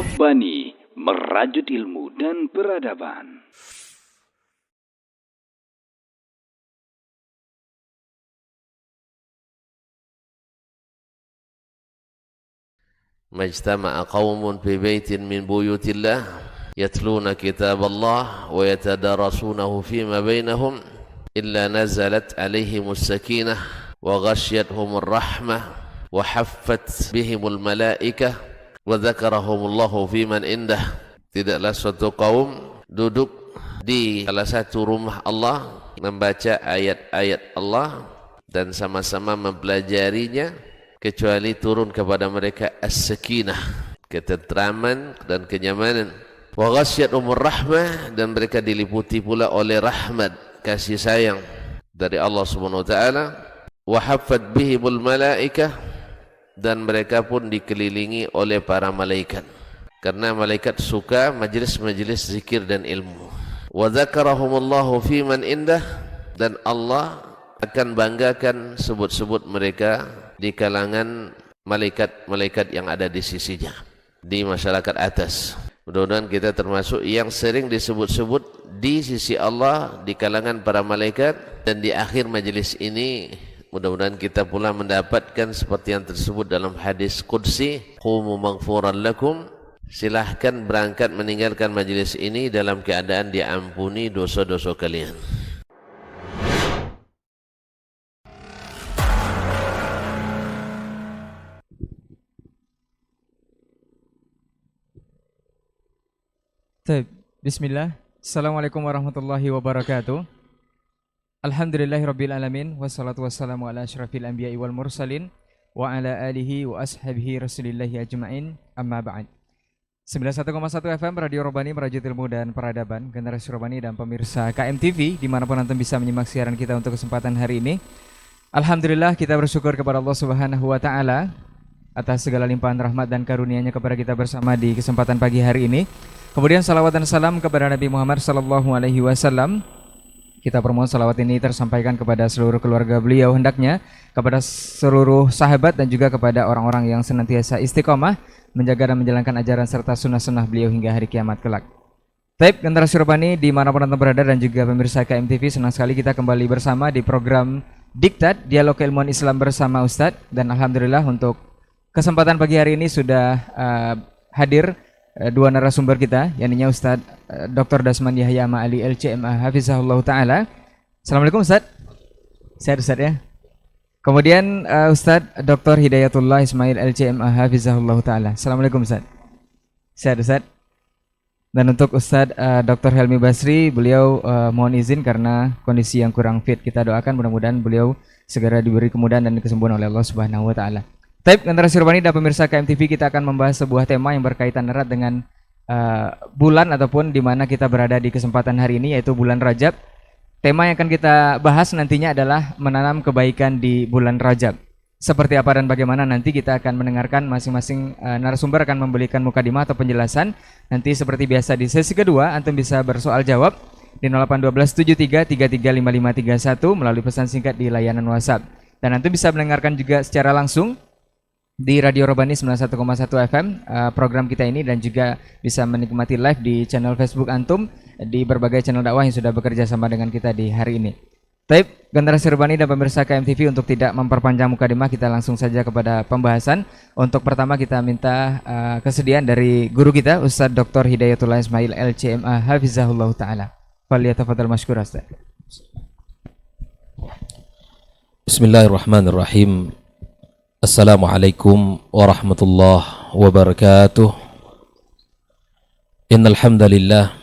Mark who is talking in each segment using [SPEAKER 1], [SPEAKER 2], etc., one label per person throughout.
[SPEAKER 1] Robbani, merajut ilmu dan peradaban.
[SPEAKER 2] Majtama'a qaumun fi baitin min buyutillah yatluna kitaballah wa yatadarasunahu fima bainahum illa nazalat alaihimus sakinah wa ghasyiyatuhumur rahmah wa haffat bihimul malaikah wa dzakarahumullahu fiman indah. Tidaklah suatu kaum duduk di salah satu rumah Allah membaca ayat-ayat Allah dan sama-sama mempelajarinya kecuali turun kepada mereka as-sakinah, ketentraman dan kenyamanan, wa ghasyiyatuhumur rahmah, dan mereka diliputi pula oleh rahmat, kasih sayang dari Allah Subhanahu wa taala, wa haffat bihimul malaikah, dan mereka pun dikelilingi oleh para malaikat karena malaikat suka majlis-majlis zikir dan ilmu. Wa dzakarahumullahu fiman indah, dan Allah akan banggakan sebut-sebut mereka di kalangan malaikat-malaikat yang ada di sisinya, di masyarakat atas. Mudah-mudahan kita termasuk yang sering disebut-sebut di sisi Allah di kalangan para malaikat, dan di akhir majelis ini mudah-mudahan kita pula mendapatkan seperti yang tersebut dalam hadis qudsi, qumu maghfuran lakum, silahkan berangkat meninggalkan majelis ini dalam keadaan diampuni dosa-dosa kalian.
[SPEAKER 3] Bismillah. Assalamualaikum warahmatullahi wabarakatuh. Alhamdulillahirabbil alamin, wassalatu wassalamu ala asyrafil anbiya'i wal mursalin wa ala alihi wa ashabihi rasulillahi ajma'in, amma ba'd. 91,1 FM Radio Robbani, merajut ilmu dan peradaban, generasi Robbani dan pemirsa KMTV dimanapun antum bisa menyimak siaran kita untuk kesempatan hari ini. Alhamdulillah, kita bersyukur kepada Allah Subhanahu wa taala atas segala limpahan rahmat dan karunia-Nya kepada kita bersama di kesempatan pagi hari ini. Kemudian salawat dan salam kepada Nabi Muhammad sallallahu alaihi wasallam. Kita permohon salawat ini tersampaikan kepada seluruh keluarga beliau, hendaknya kepada seluruh sahabat dan juga kepada orang-orang yang senantiasa istiqomah menjaga dan menjalankan ajaran serta sunnah-sunnah beliau hingga hari kiamat kelak. Taib generasi Robbani dimanapun anda berada dan juga pemirsa KMTV, senang sekali kita kembali bersama di program Diktat, Dialog Keilmuan Islam bersama Ustadz. Dan alhamdulillah untuk kesempatan pagi hari ini sudah hadir dua narasumber kita, yakni Ustadz Dr. Dasman Yahya Ma'ali LCMA Hafizahullah Ta'ala. Assalamualaikum Ustadz. Sehat Ustadz ya. Kemudian Ustadz Dr. Hidayatullah Ismail LCMA Hafizahullah Ta'ala. Assalamualaikum Ustadz. Sehat Ustadz. Dan untuk Ustadz Dr. Helmi Basri, beliau mohon izin karena kondisi yang kurang fit. Kita doakan mudah-mudahan beliau segera diberi kemudahan dan kesembuhan oleh Allah Subhanahu wa taala. Taib generasi Robbani dan pemirsa KMTV, kita akan membahas sebuah tema yang berkaitan erat dengan bulan ataupun di mana kita berada di kesempatan hari ini, yaitu bulan Rajab. Tema yang akan kita bahas nantinya adalah menanam kebaikan di bulan Rajab. Seperti apa dan bagaimana nanti kita akan mendengarkan masing-masing narasumber akan memberikan mukadimah atau penjelasan. Nanti seperti biasa di sesi kedua antum bisa bersoal jawab di 081273335531 melalui pesan singkat di layanan WhatsApp. Dan antum bisa mendengarkan juga secara langsung di Radio Robbani 91,1 FM program kita ini, dan juga bisa menikmati live di channel Facebook antum di berbagai channel dakwah yang sudah bekerja sama dengan kita di hari ini. Taib generasi Robbani dan pemirsa KMTV, untuk tidak memperpanjang mukadimah, kita langsung saja kepada pembahasan. Untuk pertama kita minta kesediaan dari guru kita Ustadz Dr. Hidayatullah Ismail LCMA Hafizahullah Ta'ala. Falyatafadhal mashkur Ustaz.
[SPEAKER 4] Bismillahirrahmanirrahim. Assalamualaikum warahmatullahi wabarakatuh. Innal hamdalillah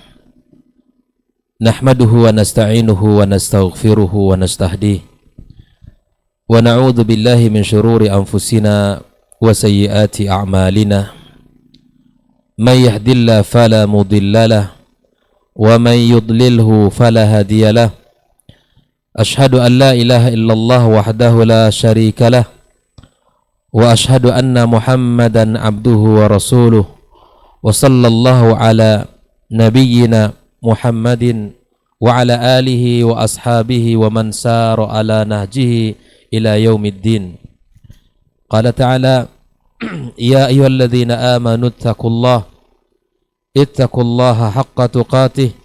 [SPEAKER 4] nahmaduhu wa nasta'inuhu wa nastaghfiruhu wa nastahdihi wa na'udzu billahi min shururi anfusina wa sayyiati a'malina. May yahdihillahu fala mudilla lahu wa may yudlilhu fala hadiya lahu. Ashhadu an la ilaha illallah wahdahu la syarika lahu wa ashhadu anna Muhammadan abduhu wa rasuluh wa sallallahu ala nabiyyina Muhammadin wa ala alihi wa ashabihi wa man sara ala nahjihi ila yaumiddin. Qala ta'ala ya ayyuhalladzina amanu taqullaha ittaqullaha haqqa tuqatih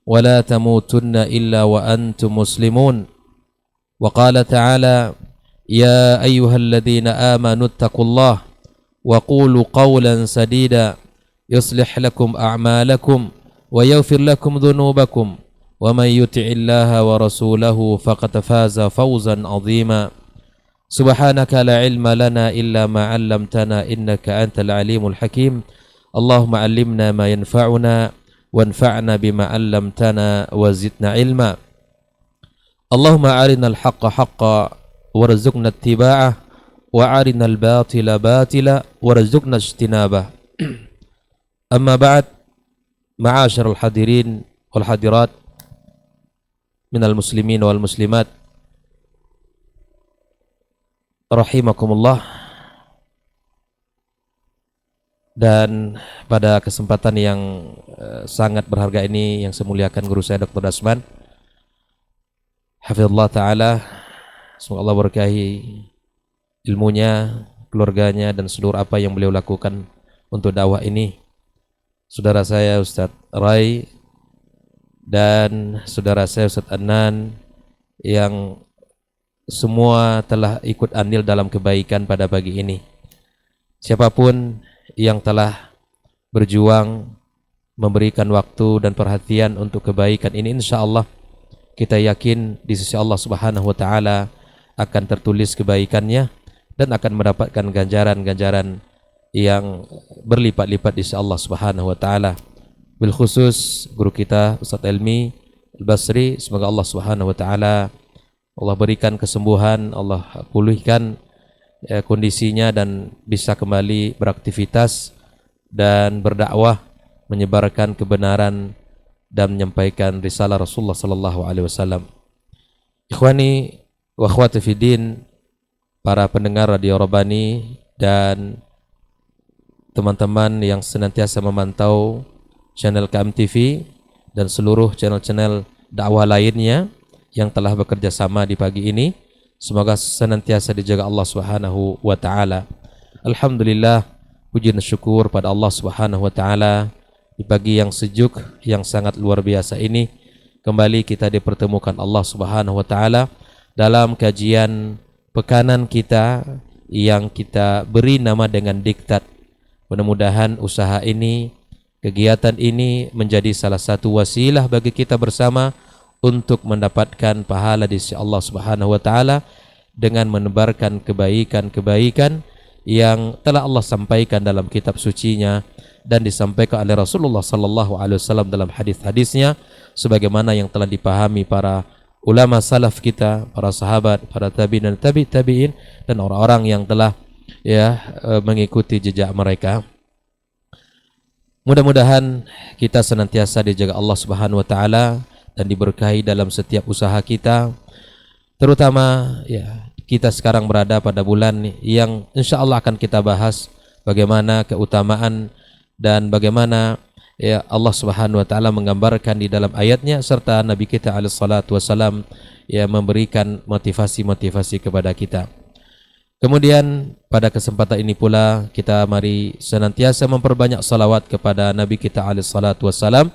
[SPEAKER 4] wa la tamutunna illa wa antum muslimun. Wa qala ta'ala ya ayyuhalladzina amanu ittaqullaha wa qulu qawlan sadida yuslih lakum a'malakum wa yaghfir lakum dhunubakum wa man yuti'illaha wa rasulahu faqad faza fawzan 'azima. Subhanaka la ilma lana illa ma 'allamtana innaka antal alimul hakim. Allahumma 'allimna ma yanfa'una wanfa'na bima 'allamtana wa zidna ilma. Allahumma arinal haqqa haqqa warzuqna ittiba'ah wa arinal batila batila warzuqna ijtinabah. Amma ba'd, ma'asyiral hadirin wal hadirat minal muslimin wal muslimat rahimakumullah. Dan pada kesempatan yang sangat berharga ini yang saya muliakan guru saya Dr. Dasman hafizallah ta'ala, semoga Allah berkahi ilmunya, keluarganya dan seluruh apa yang beliau lakukan untuk dakwah ini. Saudara saya Ustadz Rai dan saudara saya Ustadz Adnan yang semua telah ikut andil dalam kebaikan pada pagi ini. Siapapun yang telah berjuang memberikan waktu dan perhatian untuk kebaikan ini, insyaallah kita yakin di sisi Allah Subhanahu wa taala akan tertulis kebaikannya dan akan mendapatkan ganjaran-ganjaran yang berlipat-lipat di sisi Allah Subhanahu wa taala. Bil khusus guru kita Ustaz Elmi Al-Basri, semoga Allah Subhanahu wa taala Allah berikan kesembuhan, Allah pulihkan kondisinya dan bisa kembali beraktivitas dan berdakwah, menyebarkan kebenaran dan menyampaikan risalah Rasulullah sallallahu alaihi wasallam. Ikhwani wa akhwati fiddin, para pendengar Radio Rabbani dan teman-teman yang senantiasa memantau channel KMTV dan seluruh channel-channel dakwah lainnya yang telah bekerja sama di pagi ini, semoga senantiasa dijaga Allah Subhanahu wa taala. Alhamdulillah, puji dan syukur pada Allah Subhanahu wa taala di pagi yang sejuk yang sangat luar biasa ini kembali kita dipertemukan Allah Subhanahu wa taala dalam kajian pekanan kita yang kita beri nama dengan diktat. Mudah-mudahan usaha ini, kegiatan ini menjadi salah satu wasilah bagi kita bersama untuk mendapatkan pahala di sisi Allah Subhanahu wa taala dengan menebarkan kebaikan-kebaikan yang telah Allah sampaikan dalam kitab sucinya dan disampaikan oleh Rasulullah sallallahu alaihi wasallam dalam hadis-hadisnya sebagaimana yang telah dipahami para ulama salaf kita, para sahabat, para tabi'in dan tabi'in dan orang-orang yang telah mengikuti jejak mereka. Mudah-mudahan kita senantiasa dijaga Allah Subhanahu wa taala dan diberkahi dalam setiap usaha kita, terutama kita sekarang berada pada bulan yang insya Allah akan kita bahas bagaimana keutamaan dan bagaimana Allah Subhanahu wa taala menggambarkan di dalam ayatnya serta Nabi kita alaihi salatu wasalam memberikan motivasi-motivasi kepada kita. Kemudian pada kesempatan ini pula kita mari senantiasa memperbanyak salawat kepada Nabi kita alaihi salatu wasalam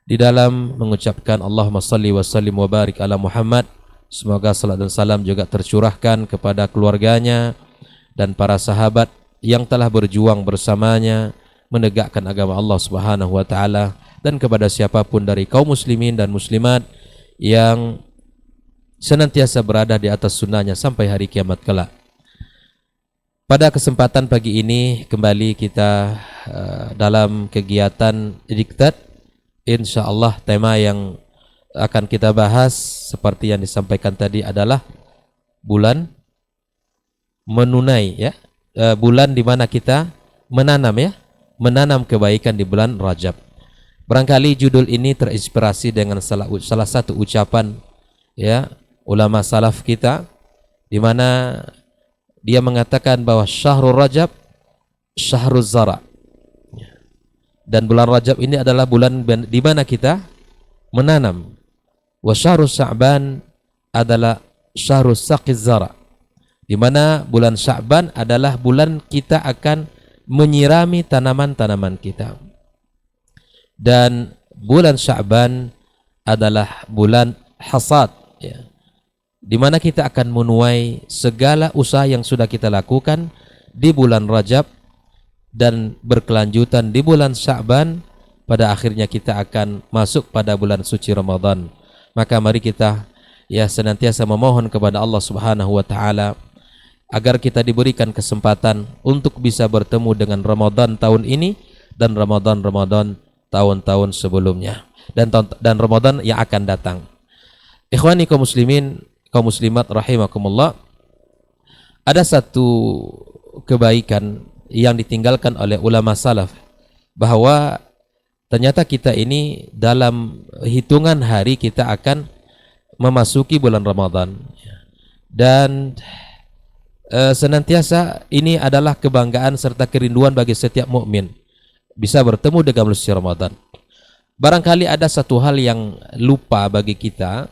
[SPEAKER 4] di dalam mengucapkan Allahumma salli wa sallim wa barik ala Muhammad. Semoga salat dan salam juga tercurahkan kepada keluarganya dan para sahabat yang telah berjuang bersamanya menegakkan agama Allah Subhanahu wa taala dan kepada siapapun dari kaum muslimin dan muslimat yang senantiasa berada di atas sunnahnya sampai hari kiamat kelak. Pada kesempatan pagi ini kembali kita dalam kegiatan diktat. InsyaAllah tema yang akan kita bahas seperti yang disampaikan tadi adalah bulan menunai, bulan di mana kita menanam kebaikan di bulan Rajab. Barangkali judul ini terinspirasi dengan salah satu ucapan ulama salaf kita di mana dia mengatakan bahwa syahrul Rajab syahrul zara. Dan bulan Rajab ini adalah bulan di mana kita menanam. Wa syahrus Sya'ban adalah syahrus saqiz zara. Di mana bulan Sya'ban adalah bulan kita akan menyirami tanaman-tanaman kita. dan bulan Sya'ban adalah bulan hasad, ya, di mana kita akan menuai segala usaha yang sudah kita lakukan di bulan Rajab dan berkelanjutan di bulan Sya'ban. Pada akhirnya kita akan masuk pada bulan suci Ramadan. Maka mari kita ya senantiasa memohon kepada Allah Subhanahu wa taala agar kita diberikan kesempatan untuk bisa bertemu dengan Ramadan tahun ini dan Ramadan tahun-tahun sebelumnya dan Ramadan yang akan datang. Ikhwani kaum muslimin, kaum muslimat rahimakumullah, ada satu kebaikan yang ditinggalkan oleh ulama salaf, bahwa ternyata kita ini dalam hitungan hari kita akan memasuki bulan Ramadan, dan senantiasa ini adalah kebanggaan serta kerinduan bagi setiap mukmin bisa bertemu dengan bulan suci Ramadan. Barangkali ada satu hal yang lupa bagi kita,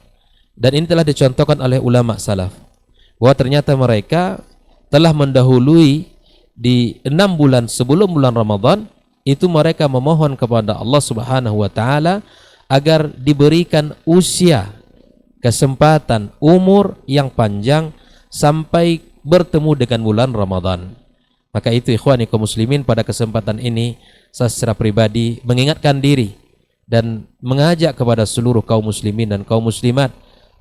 [SPEAKER 4] dan ini telah dicontohkan oleh ulama salaf, bahwa ternyata mereka telah mendahului di 6 bulan sebelum bulan Ramadan, itu mereka memohon kepada Allah Subhanahu wa taala agar diberikan usia, kesempatan, umur yang panjang sampai bertemu dengan bulan Ramadan. Maka itu ikhwani kaum muslimin, pada kesempatan ini saya secara pribadi mengingatkan diri dan mengajak kepada seluruh kaum muslimin dan kaum muslimat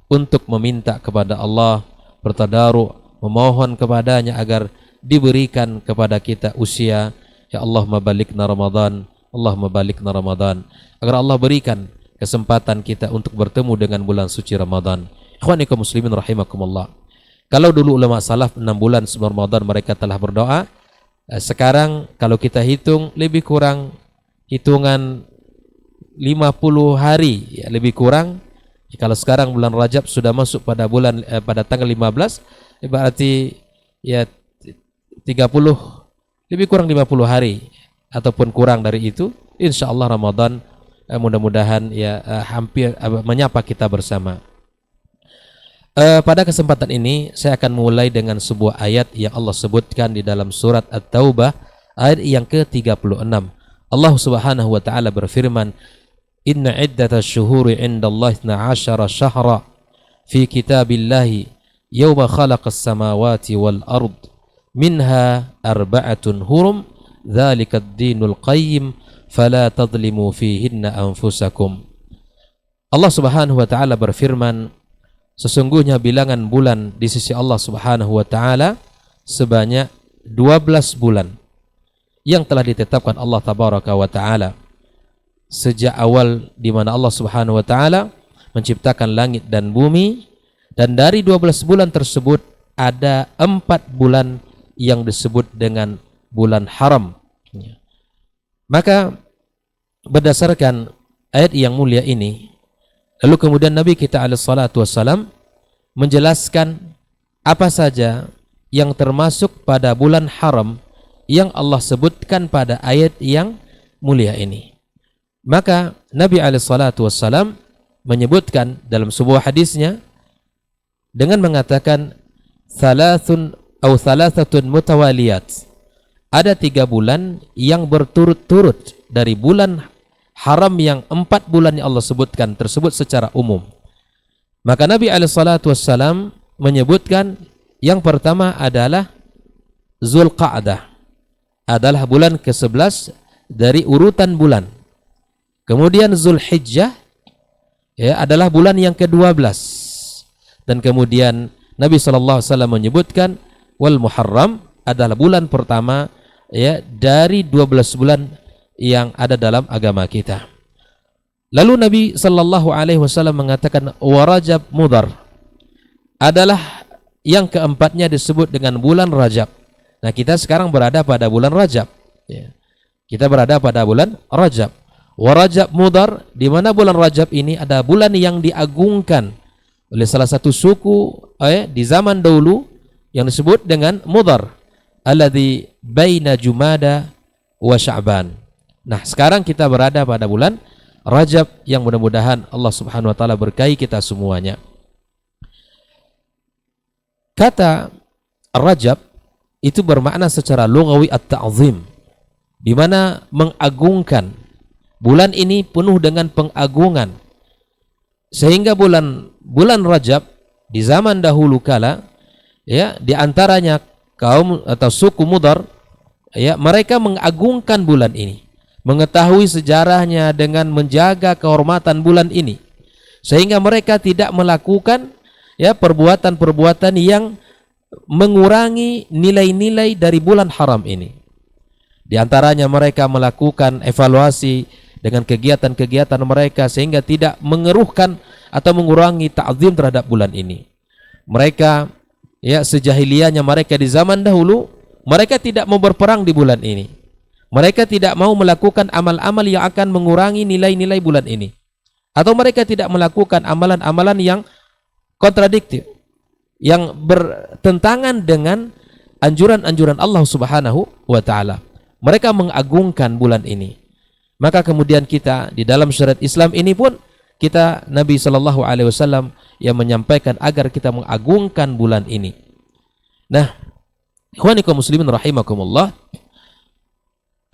[SPEAKER 4] untuk meminta kepada Allah, bertadaruk, memohon kepadanya agar diberikan kepada kita usia. Ya Allah mabalikna Ramadan, Allah mabalikna Ramadan, agar Allah berikan kesempatan kita untuk bertemu dengan bulan suci Ramadan. Ikhwani kaum muslimin rahimakumullah, kalau dulu ulama salaf 6 bulan sebelum Ramadan mereka telah berdoa, sekarang kalau kita hitung lebih kurang hitungan 50 hari, ya, lebih kurang. Kalau sekarang bulan Rajab sudah masuk pada bulan pada tanggal 15, berarti ya 30, lebih kurang 50 hari ataupun kurang dari itu. Insyaallah Ramadan mudah-mudahan ya hampir menyapa kita bersama. Pada kesempatan ini saya akan mulai dengan sebuah ayat yang Allah sebutkan di dalam surat At-Taubah ayat yang ke-36. Allah Subhanahu wa taala berfirman, "Inna iddatasy syuhuri 'indallahi 12 syahra fi kitabillahi yawma khalaqas samawati wal ard minha arba'atun hurum dzalika ad-dinul qayyim fala tadhlimu fihinna anfusakum." Allah Subhanahu wa taala berfirman, sesungguhnya bilangan bulan di sisi Allah Subhanahu wa taala sebanyak 12 bulan yang telah ditetapkan Allah tabaraka wa taala sejak awal, di mana Allah Subhanahu wa taala menciptakan langit dan bumi, dan dari 12 bulan tersebut ada 4 bulan yang disebut dengan bulan haram. Maka berdasarkan ayat yang mulia ini, lalu kemudian Nabi kita alaihi salatu wassalam menjelaskan apa saja yang termasuk pada bulan haram yang Allah sebutkan pada ayat yang mulia ini. Maka Nabi alaihi salatu wassalam menyebutkan dalam sebuah hadisnya dengan mengatakan thalathatun mutawaliyat, ada 3 bulan yang berturut-turut dari bulan haram yang 4 bulan yang Allah sebutkan tersebut secara umum. Maka Nabi alaihi salatu wassalam menyebutkan yang pertama adalah Zulqa'dah, adalah bulan ke-11 dari urutan bulan. Kemudian Zulhijjah ya adalah bulan yang ke-12, dan kemudian Nabi sallallahu alaihi wasallam menyebutkan wal Muharram adalah bulan pertama ya dari 12 bulan yang ada dalam agama kita. Lalu Nabi sallallahu alaihi wasallam mengatakan wa Rajab Mudhar adalah yang keempatnya disebut dengan bulan Rajab. Nah, kita sekarang berada pada bulan Rajab ya. Kita berada pada bulan Rajab. Wa Rajab Mudhar, di mana bulan Rajab ini ada bulan yang diagungkan oleh salah satu suku di zaman dahulu yang disebut dengan Mudhar, alladzi baina Jumada wa Sya'ban. Nah, sekarang kita berada pada bulan Rajab yang mudah-mudahan Allah Subhanahu wa taala berkahi kita semuanya. Kata Rajab itu bermakna secara lughawi at-ta'zim, di mana mengagungkan Bulan ini penuh dengan pengagungan. Sehingga bulan Rajab di zaman dahulu kala, ya, di antaranya kaum atau suku Mudar, ya, mereka mengagungkan bulan ini, mengetahui sejarahnya dengan menjaga kehormatan bulan ini, sehingga mereka tidak melakukan, ya, perbuatan-perbuatan yang mengurangi nilai-nilai dari bulan haram ini. Di antaranya mereka melakukan evaluasi dengan kegiatan-kegiatan mereka sehingga tidak mengeruhkan atau mengurangi ta'zim terhadap bulan ini. Mereka, ya, sejahiliyahnya mereka di zaman dahulu, mereka tidak mau berperang di bulan ini. Mereka tidak mau melakukan amal-amal yang akan mengurangi nilai-nilai bulan ini. Atau mereka tidak melakukan amalan-amalan yang kontradiktif, yang bertentangan dengan anjuran-anjuran Allah Subhanahu wa taala. Mereka mengagungkan bulan ini. Maka kemudian kita di dalam syariat Islam ini pun kita, Nabi sallallahu alaihi wasallam yang menyampaikan agar kita mengagungkan bulan ini. Nah, ikhwani kaum muslimin rahimakumullah,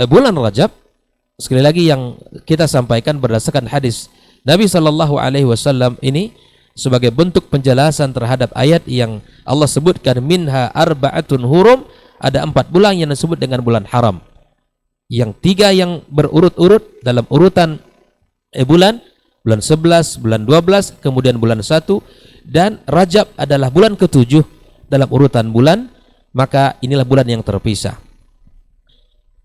[SPEAKER 4] bulan Rajab sekali lagi yang kita sampaikan berdasarkan hadis Nabi sallallahu alaihi wasallam ini sebagai bentuk penjelasan terhadap ayat yang Allah sebutkan minha arba'atun hurum, ada 4 bulan yang disebut dengan bulan haram. Yang 3 yang berurut-urut dalam urutan bulan 11, bulan 12, kemudian bulan 1, dan Rajab adalah bulan ke-7 dalam urutan bulan, maka inilah bulan yang terpisah.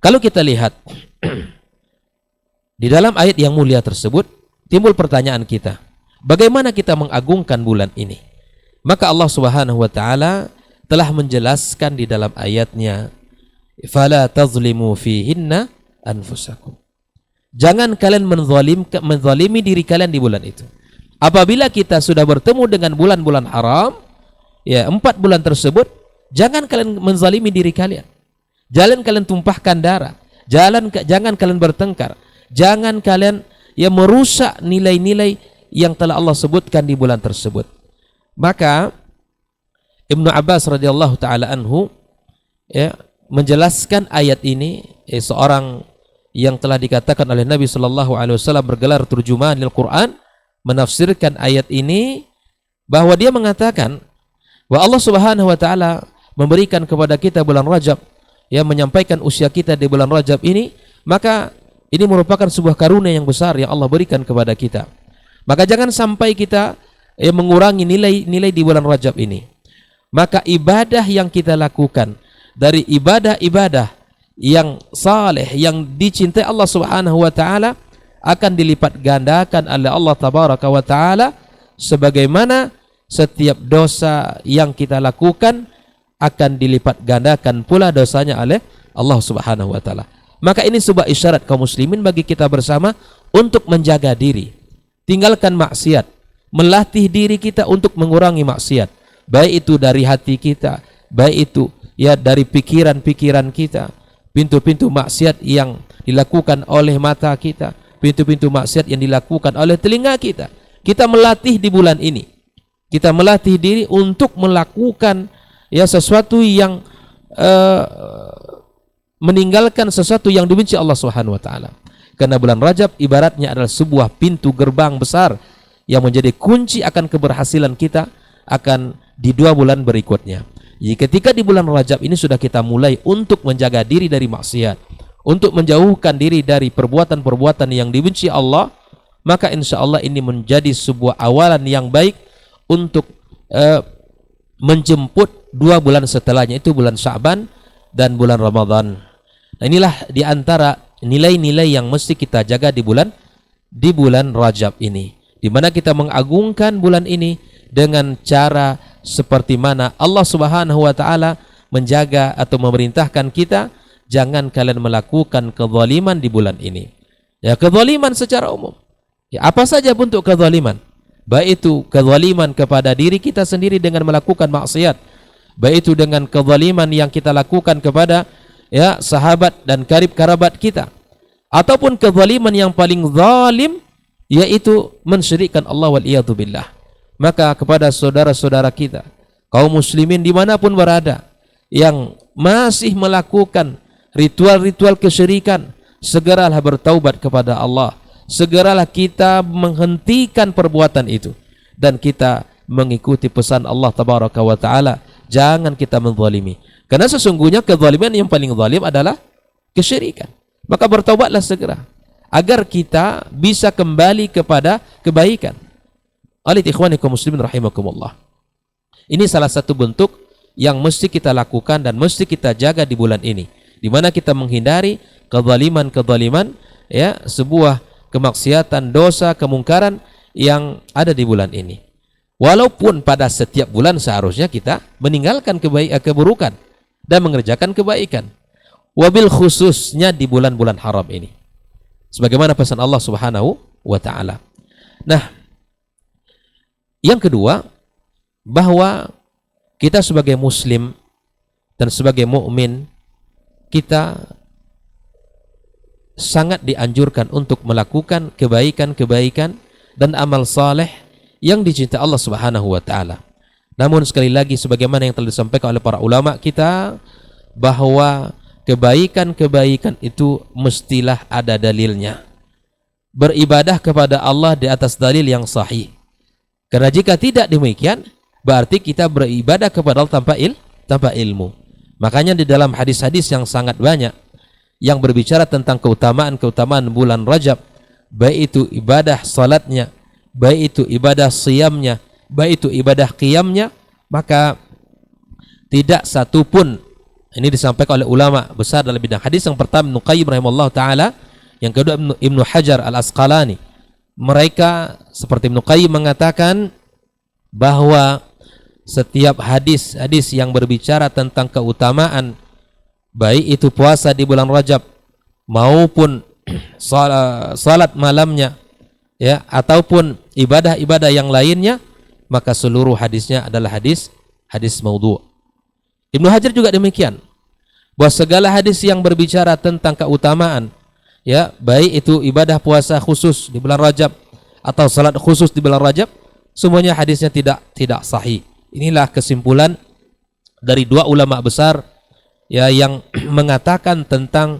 [SPEAKER 4] Kalau kita lihat di dalam ayat yang mulia tersebut, timbul pertanyaan kita, bagaimana kita mengagungkan bulan ini? Maka Allah Subhanahu wa taala telah menjelaskan di dalam ayatnya, fala tazlimu fihinna anfusakum. Jangan kalian menzalimi diri kalian di bulan itu. Apabila kita sudah bertemu dengan bulan-bulan haram, ya, 4 bulan tersebut, jangan kalian menzalimi diri kalian. Jangan kalian tumpahkan darah. Jangan kalian bertengkar. Jangan kalian, ya, merusak nilai-nilai yang telah Allah sebutkan di bulan tersebut. Maka Ibnu Abbas radhiyallahu taala anhu, ya, menjelaskan ayat ini, seorang yang telah dikatakan oleh Nabi sallallahu alaihi wasallam bergelar turjumanil Quran, menafsirkan ayat ini bahwa dia mengatakan bahwa Allah Subhanahu wa taala memberikan kepada kita bulan Rajab, ya, menyampaikan usia kita di bulan Rajab ini, maka ini merupakan sebuah karunia yang besar yang Allah berikan kepada kita. Maka jangan sampai kita, ya, mengurangi nilai-nilai di bulan Rajab ini. Maka ibadah yang kita lakukan dari ibadah-ibadah yang saleh, yang dicintai Allah Subhanahu wa taala, akan dilipat gandakan oleh Allah Tabaraka wa taala, sebagaimana setiap dosa yang kita lakukan akan dilipat gandakan pula dosanya oleh Allah Subhanahu wa taala. Maka ini sebuah isyarat kaum muslimin bagi kita bersama untuk menjaga diri, tinggalkan maksiat, melatih diri kita untuk mengurangi maksiat, baik itu dari hati kita, baik itu, ya, dari pikiran-pikiran kita, pintu-pintu maksiat yang dilakukan oleh mata kita, pintu-pintu maksiat yang dilakukan oleh telinga kita. Kita melatih di bulan ini. Kita melatih diri untuk melakukan, ya, sesuatu yang meninggalkan sesuatu yang dibenci Allah Subhanahu wa taala. Karena bulan Rajab ibaratnya adalah sebuah pintu gerbang besar yang menjadi kunci akan keberhasilan kita akan di 2 bulan berikutnya. Jadi ketika di bulan Rajab ini sudah kita mulai untuk menjaga diri dari maksiat, untuk menjauhkan diri dari perbuatan-perbuatan yang dibenci Allah, maka insya Allah ini menjadi sebuah awalan yang baik untuk menjemput 2 bulan setelahnya, itu bulan Sya'ban dan bulan Ramadan. Nah, inilah di antara nilai-nilai yang mesti kita jaga di bulan Rajab ini, di mana kita mengagungkan bulan ini dengan cara seperti mana Allah Subhanahu wa taala menjaga atau memerintahkan kita, jangan kalian melakukan kezaliman di bulan ini. Ya, kezaliman secara umum. Ya, apa saja bentuk kezaliman. Baik itu kezaliman kepada diri kita sendiri dengan melakukan maksiat, baik itu dengan kezaliman yang kita lakukan kepada, ya, sahabat dan karib kerabat kita, ataupun kezaliman yang paling zalim, yaitu mensyirikkan Allah wal iyadu billah. Maka kepada saudara-saudara kita kaum muslimin dimanapun berada yang masih melakukan ritual-ritual kesyirikan segeralah bertaubat kepada Allah, segeralah kita menghentikan perbuatan itu dan kita mengikuti pesan Allah tabaraka wa taala, jangan kita menzalimi. Karena sesungguhnya kezaliman yang paling zalim adalah kesyirikan. Maka bertaubatlah segera agar kita bisa kembali kepada kebaikan. Oleh ikhwanikum muslimin rahimakumullah. Ini salah satu bentuk yang mesti kita lakukan dan mesti kita jaga di bulan ini, di mana kita menghindari kezaliman-kezaliman, ya, sebuah kemaksiatan, dosa, kemungkaran yang ada di bulan ini. Walaupun pada setiap bulan seharusnya kita meninggalkan keburukan dan mengerjakan kebaikan. Wabil khususnya di bulan-bulan haram ini. Sebagaimana pesan Allah Subhanahu wa taala. Nah, yang kedua, bahwa kita sebagai muslim dan sebagai mukmin, kita sangat dianjurkan untuk melakukan kebaikan-kebaikan dan amal saleh yang dicintai Allah Subhanahu wa taala. Namun sekali lagi sebagaimana yang telah disampaikan oleh para ulama kita, bahwa kebaikan-kebaikan itu mestilah ada dalilnya. Beribadah kepada Allah di atas dalil yang sahih. Karena jika tidak demikian, berarti kita beribadah kepada Allah tanpa ilmu. Makanya di dalam hadis-hadis yang sangat banyak yang berbicara tentang keutamaan-keutamaan bulan Rajab, baik itu ibadah salatnya, baik itu ibadah siyamnya, baik itu ibadah qiyamnya, maka tidak satu pun, ini disampaikan oleh ulama besar dalam bidang hadis. Yang pertama Ibnu Qayyim rahimahullah ta'ala, yang kedua Ibnu Hajar al-Asqalani. Mereka seperti Ibnu Qayyim mengatakan bahwa setiap hadis-hadis yang berbicara tentang keutamaan, baik itu puasa di bulan Rajab maupun salat malamnya, ya, ataupun ibadah-ibadah yang lainnya, maka seluruh hadisnya adalah hadis maudhu'. Ibnu Hajar juga demikian, bahwa segala hadis yang berbicara tentang keutamaan, ya, baik itu ibadah puasa khusus di bulan Rajab atau salat khusus di bulan Rajab, semuanya hadisnya tidak sahih. Inilah kesimpulan dari dua ulama besar, ya, yang mengatakan tentang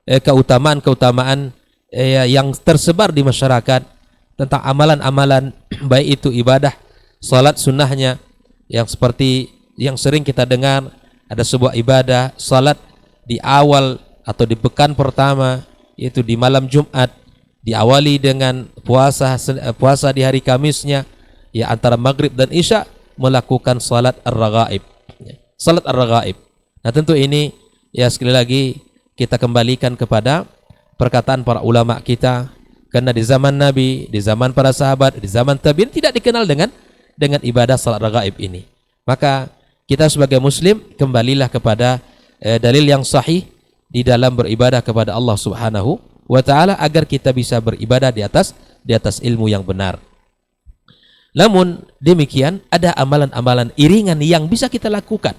[SPEAKER 4] keutamaan-keutamaan yang tersebar di masyarakat tentang amalan-amalan, baik itu ibadah salat sunnahnya, yang seperti yang sering kita dengar, ada sebuah ibadah salat di awal atau di pekan pertama, yaitu di malam Jumat, diawali dengan puasa di hari Kamisnya, ya, antara maghrib dan isya melakukan salat ar-raghaib. Salat ar-raghaib. Nah, tentu ini, ya, sekali lagi kita kembalikan kepada perkataan para ulama kita, karena di zaman Nabi, di zaman para sahabat, di zaman tabi'in tidak dikenal dengan ibadah salat raghaib ini. Maka kita sebagai muslim kembalilah kepada dalil yang sahih di dalam beribadah kepada Allah Subhanahu wa taala, agar kita bisa beribadah di atas ilmu yang benar. Namun demikian, ada amalan-amalan iringan yang bisa kita lakukan.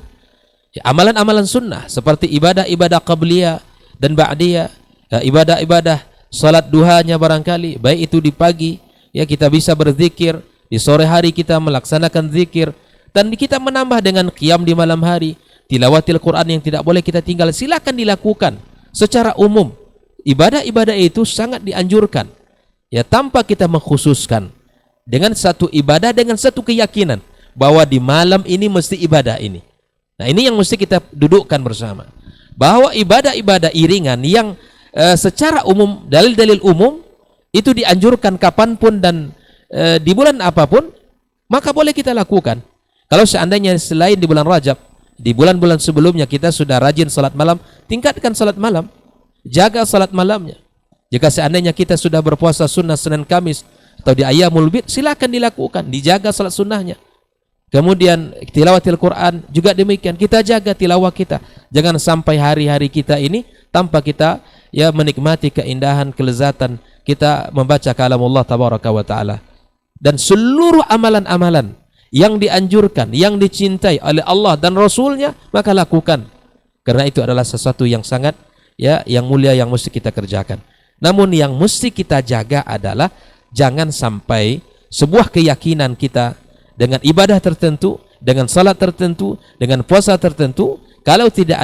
[SPEAKER 4] Ya, amalan-amalan sunnah seperti ibadah-ibadah qabliyah dan ba'diyah, ya, ibadah-ibadah salat duhanya barangkali, baik itu di pagi, ya, kita bisa berzikir, di sore hari kita melaksanakan zikir, dan kita menambah dengan qiyam di malam hari, tilawatil Quran yang tidak boleh kita tinggal, silakan dilakukan secara umum. Ibadah-ibadah itu sangat dianjurkan, ya, tanpa kita mengkhususkan dengan satu ibadah, dengan satu keyakinan bahwa di malam ini mesti ibadah ini. Nah, ini yang mesti kita dudukkan bersama, bahwa ibadah-ibadah iringan yang secara umum, dalil-dalil umum itu dianjurkan kapanpun dan di bulan apapun, maka boleh kita lakukan. Kalau seandainya selain di bulan Rajab, di bulan-bulan sebelumnya kita sudah rajin salat malam, tingkatkan salat malam, jaga salat malamnya. Jika seandainya kita sudah berpuasa sunnah Senin Kamis atau di Ayyamul Bid, silakan dilakukan, dijaga salat sunnahnya. Kemudian tilawatil Quran juga demikian, kita jaga tilawah kita. Jangan sampai hari-hari kita ini tanpa kita, ya, menikmati keindahan, kelezatan kita membaca kalamullah tabaraka wa taala. Dan seluruh amalan-amalan yang dianjurkan, yang dicintai oleh Allah dan Rasulnya, maka lakukan. Karena itu adalah sesuatu yang sangat, ya, yang mulia yang mesti kita kerjakan. Namun yang mesti kita jaga adalah jangan sampai sebuah keyakinan kita dengan ibadah tertentu, dengan salat tertentu, dengan puasa tertentu, kalau tidak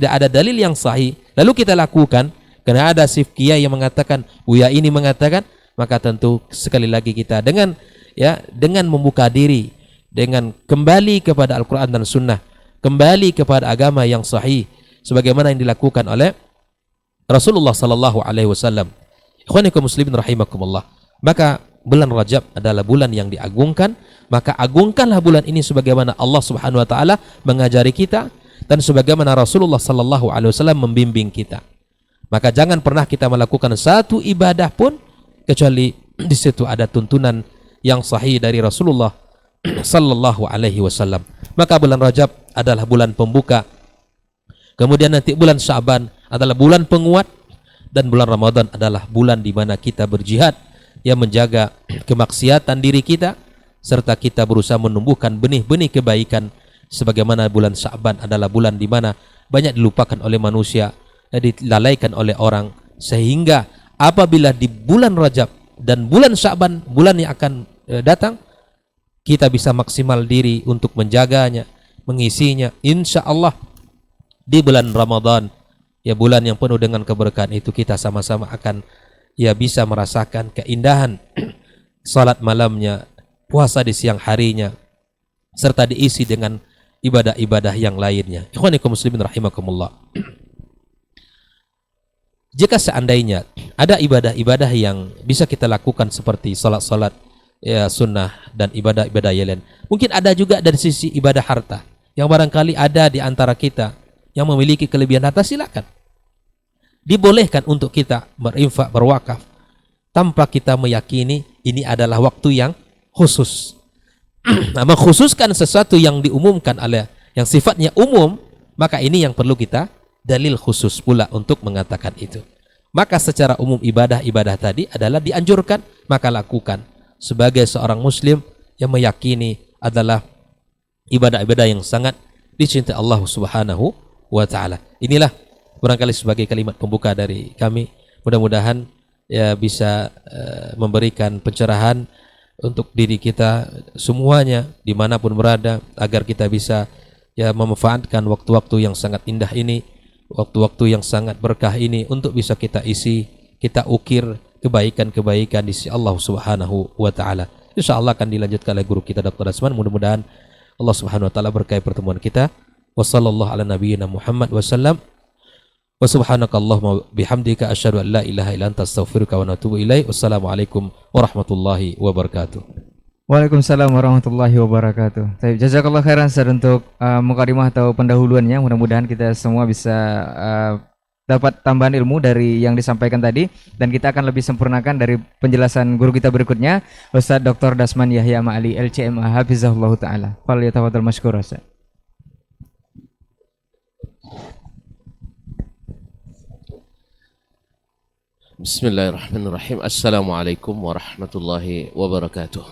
[SPEAKER 4] ada dalil yang sahih, lalu kita lakukan, Karena ada si kiai yang mengatakan, Buya ini mengatakan, maka tentu sekali lagi kita dengan membuka diri, dengan kembali kepada Al-Quran dan Sunnah, kembali kepada agama yang sahih, sebagaimana yang dilakukan oleh Rasulullah Sallallahu Alaihi Wasallam. Ikhwanikum muslimin rahimakumullah. Maka bulan Rajab adalah bulan yang diagungkan, maka agungkanlah bulan ini sebagaimana Allah Subhanahu Wa Taala mengajari kita dan sebagaimana Rasulullah Sallallahu Alaihi Wasallam membimbing kita. Maka jangan pernah kita melakukan satu ibadah pun kecuali di situ ada tuntunan yang sahih dari Rasulullah Sallallahu Alaihi Wasallam. Maka bulan Rajab adalah bulan pembuka. Kemudian nanti bulan Sya'ban adalah bulan penguat, dan bulan Ramadan adalah bulan di mana kita berjihad yang menjaga kemaksiatan diri kita, serta kita berusaha menumbuhkan benih-benih kebaikan, sebagaimana bulan Sya'ban adalah bulan di mana banyak dilupakan oleh manusia, dilalaikan oleh orang, sehingga apabila di bulan Rajab dan bulan Sya'ban, bulan yang akan datang, kita bisa maksimal diri untuk menjaganya, mengisinya. Insya Allah di bulan Ramadan, ya bulan yang penuh dengan keberkahan itu, kita sama-sama akan bisa merasakan keindahan salat malamnya, puasa di siang harinya, serta diisi dengan ibadah-ibadah yang lainnya. Ikhwanikum muslimin rahimakumullah. Jika seandainya ada ibadah-ibadah yang bisa kita lakukan seperti salat-salat sunnah dan ibadah-ibadah yang lain, mungkin ada juga dari sisi ibadah harta yang barangkali ada di antara kita yang memiliki kelebihan harta, silakan. Dibolehkan untuk kita berinfak, berwakaf, tanpa kita meyakini ini adalah waktu yang khusus. Mengkhususkan sesuatu yang diumumkan oleh yang sifatnya umum, maka ini yang perlu kita dalil khusus pula untuk mengatakan itu. Maka secara umum ibadah-ibadah tadi adalah dianjurkan, maka lakukan sebagai seorang muslim yang meyakini adalah ibadah-ibadah yang sangat dicintai Allah Subhanahu wa Ta'ala. Inilah barangkali sebagai kalimat pembuka dari kami. Mudah-mudahan bisa memberikan pencerahan untuk diri kita semuanya dimanapun berada, agar kita bisa memanfaatkan waktu-waktu yang sangat indah ini, waktu-waktu yang sangat berkah ini, untuk bisa kita isi, kita ukir kebaikan-kebaikan di sisi Allah Subhanahu wa Ta'ala. InsyaAllah akan dilanjutkan oleh guru kita Dr. Asman. Mudah-mudahan Allah Subhanahu wa Ta'ala berkahi pertemuan kita. Wassallallahu ala nabiyyina Muhammad wasallam. Wa subhanakallahumma bihamdika asyhadu an la ilaha illa anta astaghfiruka wa atubu ilaik. Wassalamualaikum warahmatullahi wabarakatuh.
[SPEAKER 3] Waalaikumsalam warahmatullahi wabarakatuh. Baik, jazakallah khairan Ustaz untuk mukadimah atau pendahuluannya. Mudah-mudahan kita semua bisa dapat tambahan ilmu dari yang disampaikan tadi, dan kita akan lebih sempurnakan dari penjelasan guru kita berikutnya, Ustaz Dr. Dasman Yahya Ma'ali LCMA hafizahullah taala. Fal yatafaddal mashkur Ustaz.
[SPEAKER 2] Bismillahirrahmanirrahim. Assalamualaikum warahmatullahi wabarakatuh.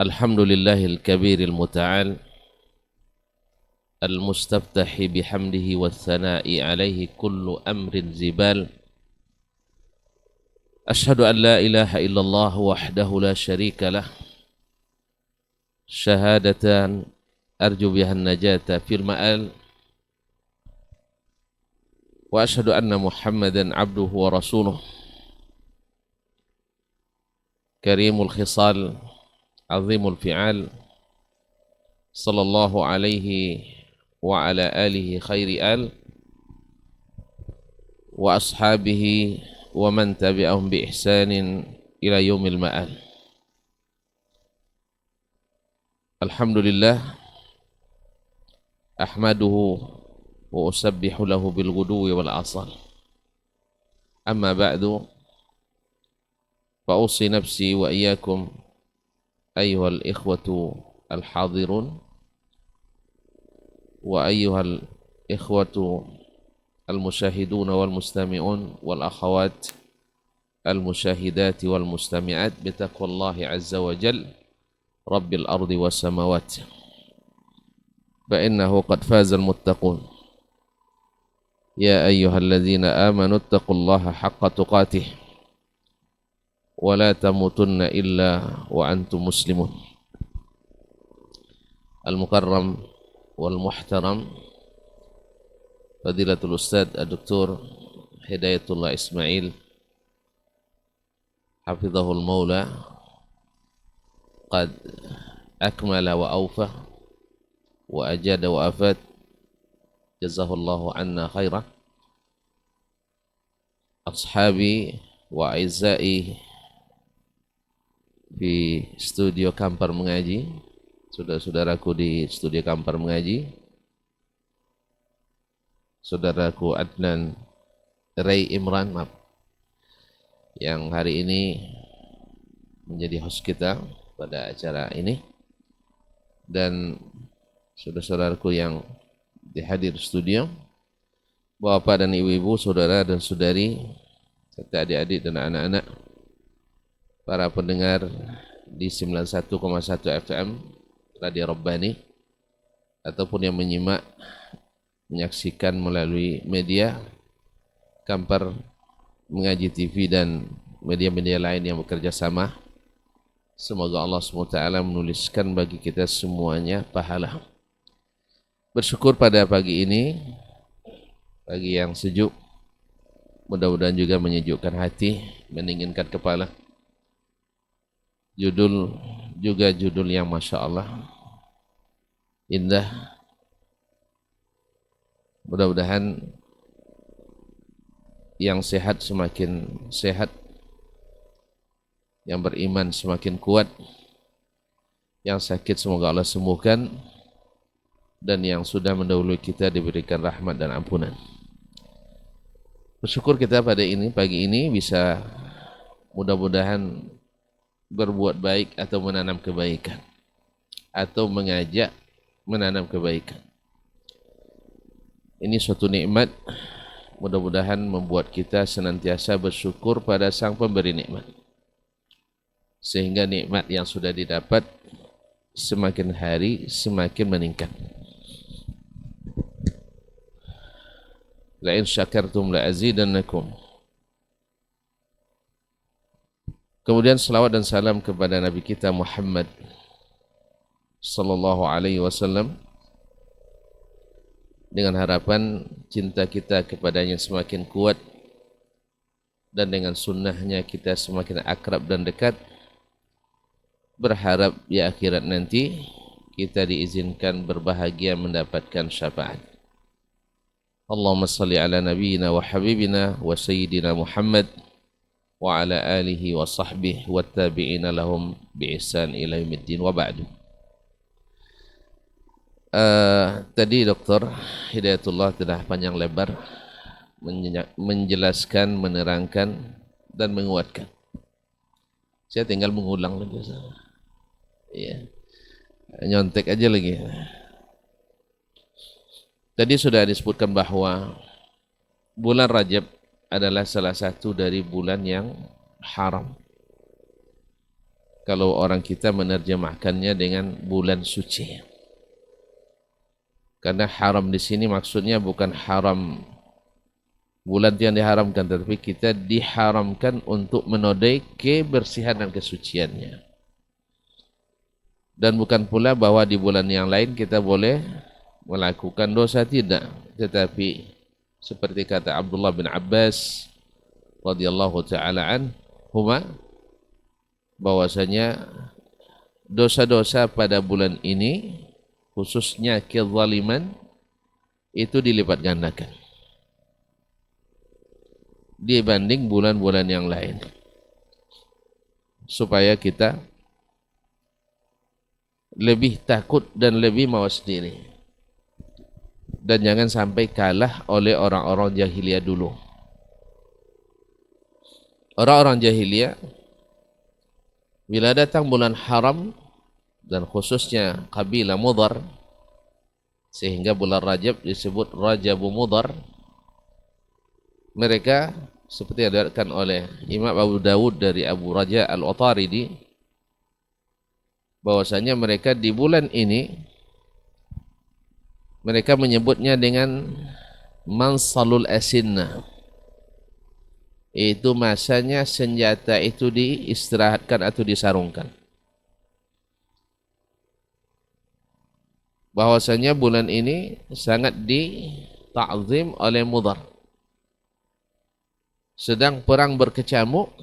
[SPEAKER 2] Alhamdulillahil kabiril muta'al, al-mustaftahi bihamdihi wa thana'i alaihi kullu amrin zibal. Ashhadu an la ilaha illallah wahdahu la sharika lah, syahadatan arju bihan najata fil ma'al. Wa ashhadu anna Muhammadan abduhu wa rasuluh, karimul khisal, azimul fi'al, sallallahu alaihi wa ala alihi khairi al, wa ashabihi wa man tabi'ahum bi ihsanin ila yaumil ma'al. Alhamdulillah, ahmaduhu wa usabbihu lahu bil ghuduwi wal asal. Amma ba'du, fa usi nafsi wa iyyakum ayyuhal ikhwatu al hadirun wa ayyuhal ikhwatu al musyahidun wal mustami'un wal akhawat al musyahidat wal mustami'at bi taqwallahi azza wa jal rabbil ardi was samawat, fa innahu qad faza al muttaqun. Ya ayyuhalladzina amanu ittaqullaha haqqa tuqatih wa la tamutunna illa wa antum muslimun. Al-mukarram wal muhtaram Fadilatul Ustadz Dr. Hidayatullah Ismail Hafizahul Maula qad akmala wa awfa wa ajada wa afad, jazahullahu anna khairah. Ashabi wa aizai di studio Kampar Mengaji, saudara-saudaraku di studio Kampar Mengaji, saudaraku Adnan Ray Imran yang hari ini menjadi host kita pada acara ini, dan saudara-saudaraku yang dihadir studio, bapak dan ibu-ibu, saudara dan saudari, serta adik-adik dan anak-anak, para pendengar di 91,1 FM Radio Rabbani, ataupun yang menyaksikan melalui media Kampar Mengaji TV dan media-media lain yang bekerja sama. Semoga Allah SWT menuliskan bagi kita semuanya pahala. Bersyukur pada pagi ini, pagi yang sejuk, mudah-mudahan juga menyejukkan hati, mendinginkan kepala. Judul juga judul yang Masya Allah indah. Mudah-mudahan yang sehat semakin sehat, yang beriman semakin kuat, yang sakit semoga Allah sembuhkan, dan yang sudah mendahului kita diberikan rahmat dan ampunan. Bersyukur kita pada pagi ini bisa mudah-mudahan berbuat baik atau menanam kebaikan, atau mengajak menanam kebaikan. Ini suatu nikmat, mudah-mudahan membuat kita senantiasa bersyukur pada Sang Pemberi nikmat, sehingga nikmat yang sudah didapat semakin hari semakin meningkat. La in syakartum la azidannakum. Kemudian selawat dan salam kepada Nabi kita Muhammad sallallahu alaihi wasallam, dengan harapan cinta kita kepadanya semakin kuat, dan dengan sunnahnya kita semakin akrab dan dekat. Berharap di akhirat nanti kita diizinkan berbahagia mendapatkan syafaat. Allahumma salli ala nabiyyina wa habibina wa sayyidina Muhammad wa ala alihi wa sahbihi wa tabi'ina lahum bi ihsan ila yaumiddin wa ba'du. Tadi Dr. Hidayatullah telah panjang lebar menjelaskan, menerangkan, dan menguatkan. Saya tinggal mengulang lagi. Ya, nyontek aja lagi. Tadi sudah disebutkan bahwa bulan Rajab adalah salah satu dari bulan yang haram. Kalau orang kita menerjemahkannya dengan bulan suci. Karena haram di sini maksudnya bukan haram bulan yang diharamkan, tetapi kita diharamkan untuk menodai kebersihan dan kesuciannya. Dan bukan pula bahwa di bulan yang lain kita boleh melakukan dosa, tidak. Tetapi seperti kata Abdullah bin Abbas radhiyallahu taala anhuma, bahwasanya dosa-dosa pada bulan ini, khususnya kezaliman, itu dilipat gandakan dibanding bulan-bulan yang lain, supaya kita lebih takut dan lebih mawas diri, dan jangan sampai kalah oleh orang-orang jahiliyah dulu. Orang-orang jahiliyah bila datang bulan haram, dan khususnya kabilah Mudhar, sehingga bulan Rajab disebut Rajabu Mudhar, mereka seperti yang diriwayatkan oleh Imam Abu Dawud dari Abu Raja Al-Utaridi, bahwasanya mereka di bulan ini mereka menyebutnya dengan Mansalul Asinnah, yaitu masanya senjata itu diistirahatkan atau disarungkan. Bahwasanya bulan ini sangat ta'zim oleh Mudhar. Sedang perang berkecamuk,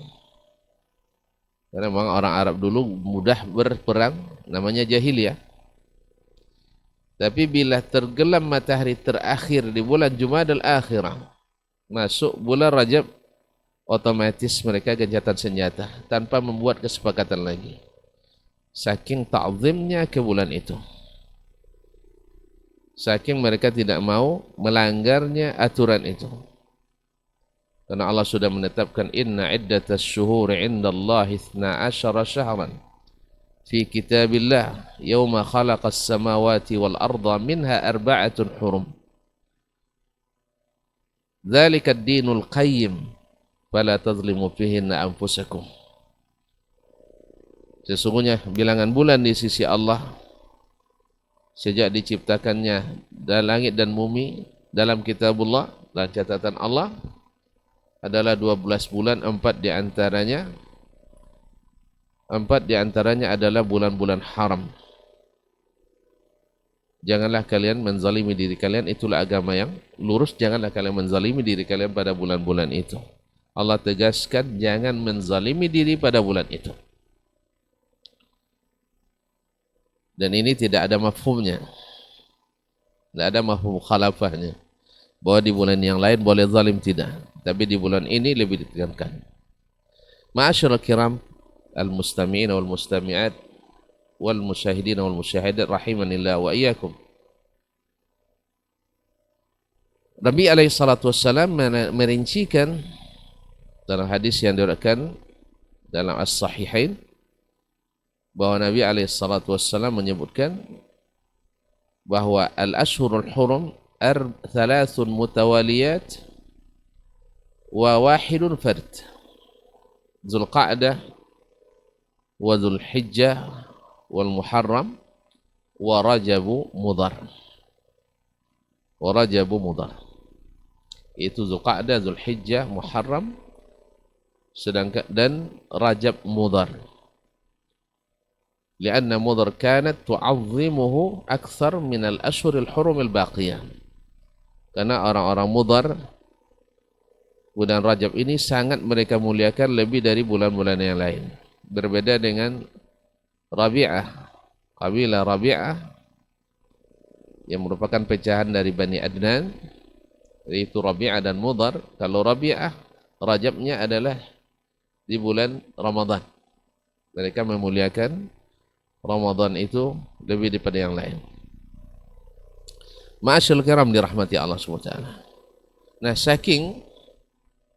[SPEAKER 2] karena memang orang Arab dulu mudah berperang, namanya jahiliyah. Tapi bila tergelam matahari terakhir di bulan Jumadal Akhirah, masuk bulan Rajab, otomatis mereka gencatan senjata tanpa membuat kesepakatan lagi. Saking ta'zimnya ke bulan itu. Saking mereka tidak mau melanggarnya aturan itu. Karena Allah sudah menetapkan inna iddatas syuhuri indallahi 12 syahran fi kitabillah yawma khalaqas samawati wal arda minha arba'atun hurum. Dzalika ad-dinul qayyim fala tazlimu fihinna anfusakum. Sesungguhnya bilangan bulan di sisi Allah sejak diciptakannya dan langit dan bumi dalam kitabullah dan catatan Allah adalah 12 bulan, 4 di antaranya adalah bulan-bulan haram. Janganlah kalian menzalimi diri kalian, itulah agama yang lurus. Janganlah kalian menzalimi diri kalian pada bulan-bulan itu. Allah tegaskan jangan menzalimi diri pada bulan itu. Dan ini tidak ada mafhumnya. Tidak ada mafhum khalafahnya. Bahwa di bulan yang lain boleh zalim, tidak. Tapi di bulan ini lebih ditekankan. Ma'asyiral kiram al-mustami'in wal mustami'at wal musyahidin wal musyahidat rahimanillah wa iyyakum. Nabi alaihi salatu wassalam merincikan dalam hadis yang diriwayatkan dalam as-sahihain bahwa Nabi alaihi salatu wassalam menyebutkan bahwa al-ashhurul hurum thalathun mutawaliyat wa wahidun fard. Zulqa'dah wa Zulhijjah wal Muharram wa Rajabu Mudhar. Wa Rajabu Mudhar. Itu Zulqa'dah, Zulhijjah, Muharram, sedangkan dan Rajab Mudhar. Lianna Mudhar kanat tu'azzimuhu akthar min al-ashhur al-hurum al-baqiyah. Karena orang-orang Mudhar bulan Rajab ini sangat mereka muliakan lebih dari bulan-bulan yang lain. Berbeda dengan Rabi'ah, kabilah Rabi'ah yang merupakan pecahan dari Bani Adnan, yaitu Rabi'ah dan Mudhar. Kalau Rabi'ah, Rajabnya adalah di bulan Ramadan. Mereka memuliakan Ramadan itu lebih daripada yang lain. Ma'asyil kiram dirahmati Allah SWT. Nah, saking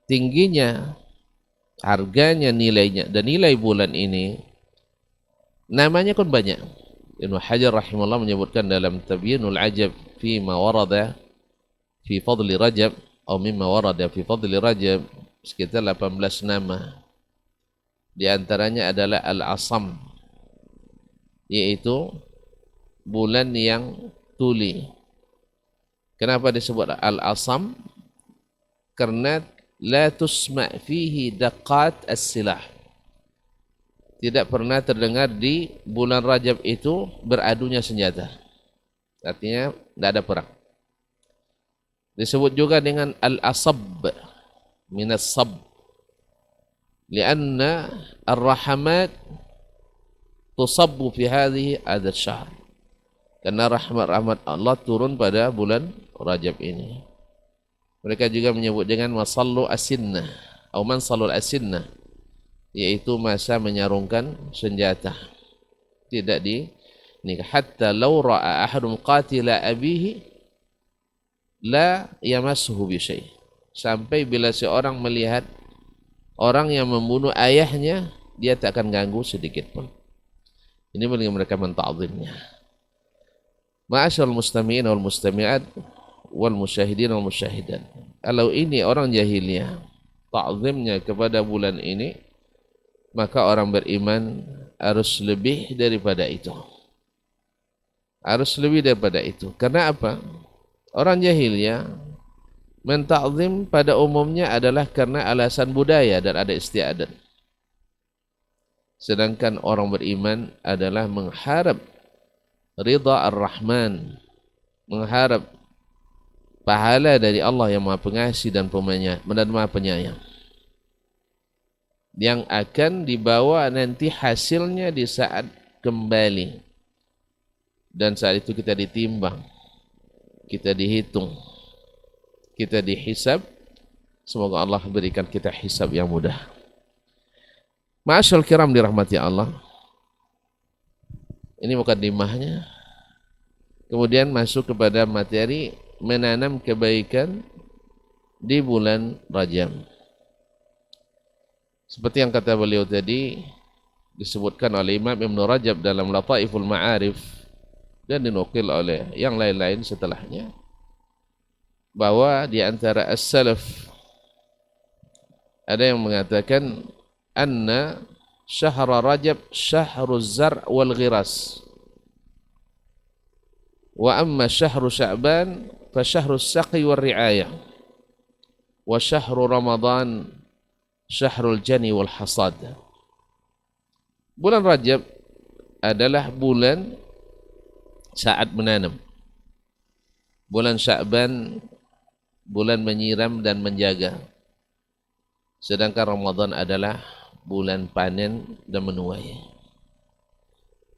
[SPEAKER 2] tingginya, harganya, nilainya, dan nilai bulan ini, namanya pun banyak. Ibnu Hajar rahimahullah menyebutkan dalam Tabyinul Ajab fima warada fi fadli Rajab atau mimma warada fi fadli Rajab, sekitar 18 nama. Di antaranya adalah Al-Asam, yaitu bulan yang tuli. Kenapa disebut Al-Asam? Karena la tusma' fihi daqat as-silah. Tidak pernah terdengar di bulan Rajab itu beradunya senjata. Artinya tidak ada perang. Disebut juga dengan al-asab, minas sab. Lianna ar-rahamat tusabbu fi hadhihi adad syahr. Karena rahmat-rahmat Allah turun pada bulan Rajab ini. Mereka juga menyebut dengan masallu as-sinnah atau mansalul as-sinnah, yaitu masa menyarungkan senjata. Tidak di nikah. Hatta law ra'a ahadun qatila abihi la yamassuhu bi syai'. Sampai bila seorang melihat orang yang membunuh ayahnya, dia tak akan ganggu sedikit pun. Ini bagi mereka menta'zimnya. Ma'asyarul mustami'in wal mustami'at wal musyahidin wal musyahidat. Kalau ini orang jahiliyah, ta'zimnya kepada bulan ini, maka orang beriman harus lebih daripada itu. Harus lebih daripada itu. Karena apa? Orang jahiliyah menta'zim pada umumnya adalah karena alasan budaya dan ada istiadat. Sedangkan orang beriman adalah mengharap ridha ar-Rahman, mengharap pahala dari Allah yang Maha Pengasih dan Maha Penyayang, yang akan dibawa nanti hasilnya di saat kembali, dan saat itu kita ditimbang, kita dihitung, kita dihisab. Semoga Allah berikan kita hisab yang mudah. Ma'asyal kiram dirahmati Allah. Ini mukadimahnya. Kemudian masuk kepada materi menanam kebaikan di bulan Rajab. Seperti yang kata beliau tadi, disebutkan oleh Imam Ibn Rajab dalam Lataiful Ma'arif dan dinukil oleh yang lain-lain setelahnya, bahwa di antara as-salaf ada yang mengatakan anna syahra Rajab syahruz zar' wal ghiras, wa amma syahru Sya'ban fa syahrus saqi wal ri'ayah, wa syahru Ramadan syahrul jani wal hasad. Bulan Rajab adalah bulan saat menanam. Bulan Sya'ban bulan menyiram dan menjaga. Sedangkan Ramadan adalah bulan panen dan menuai.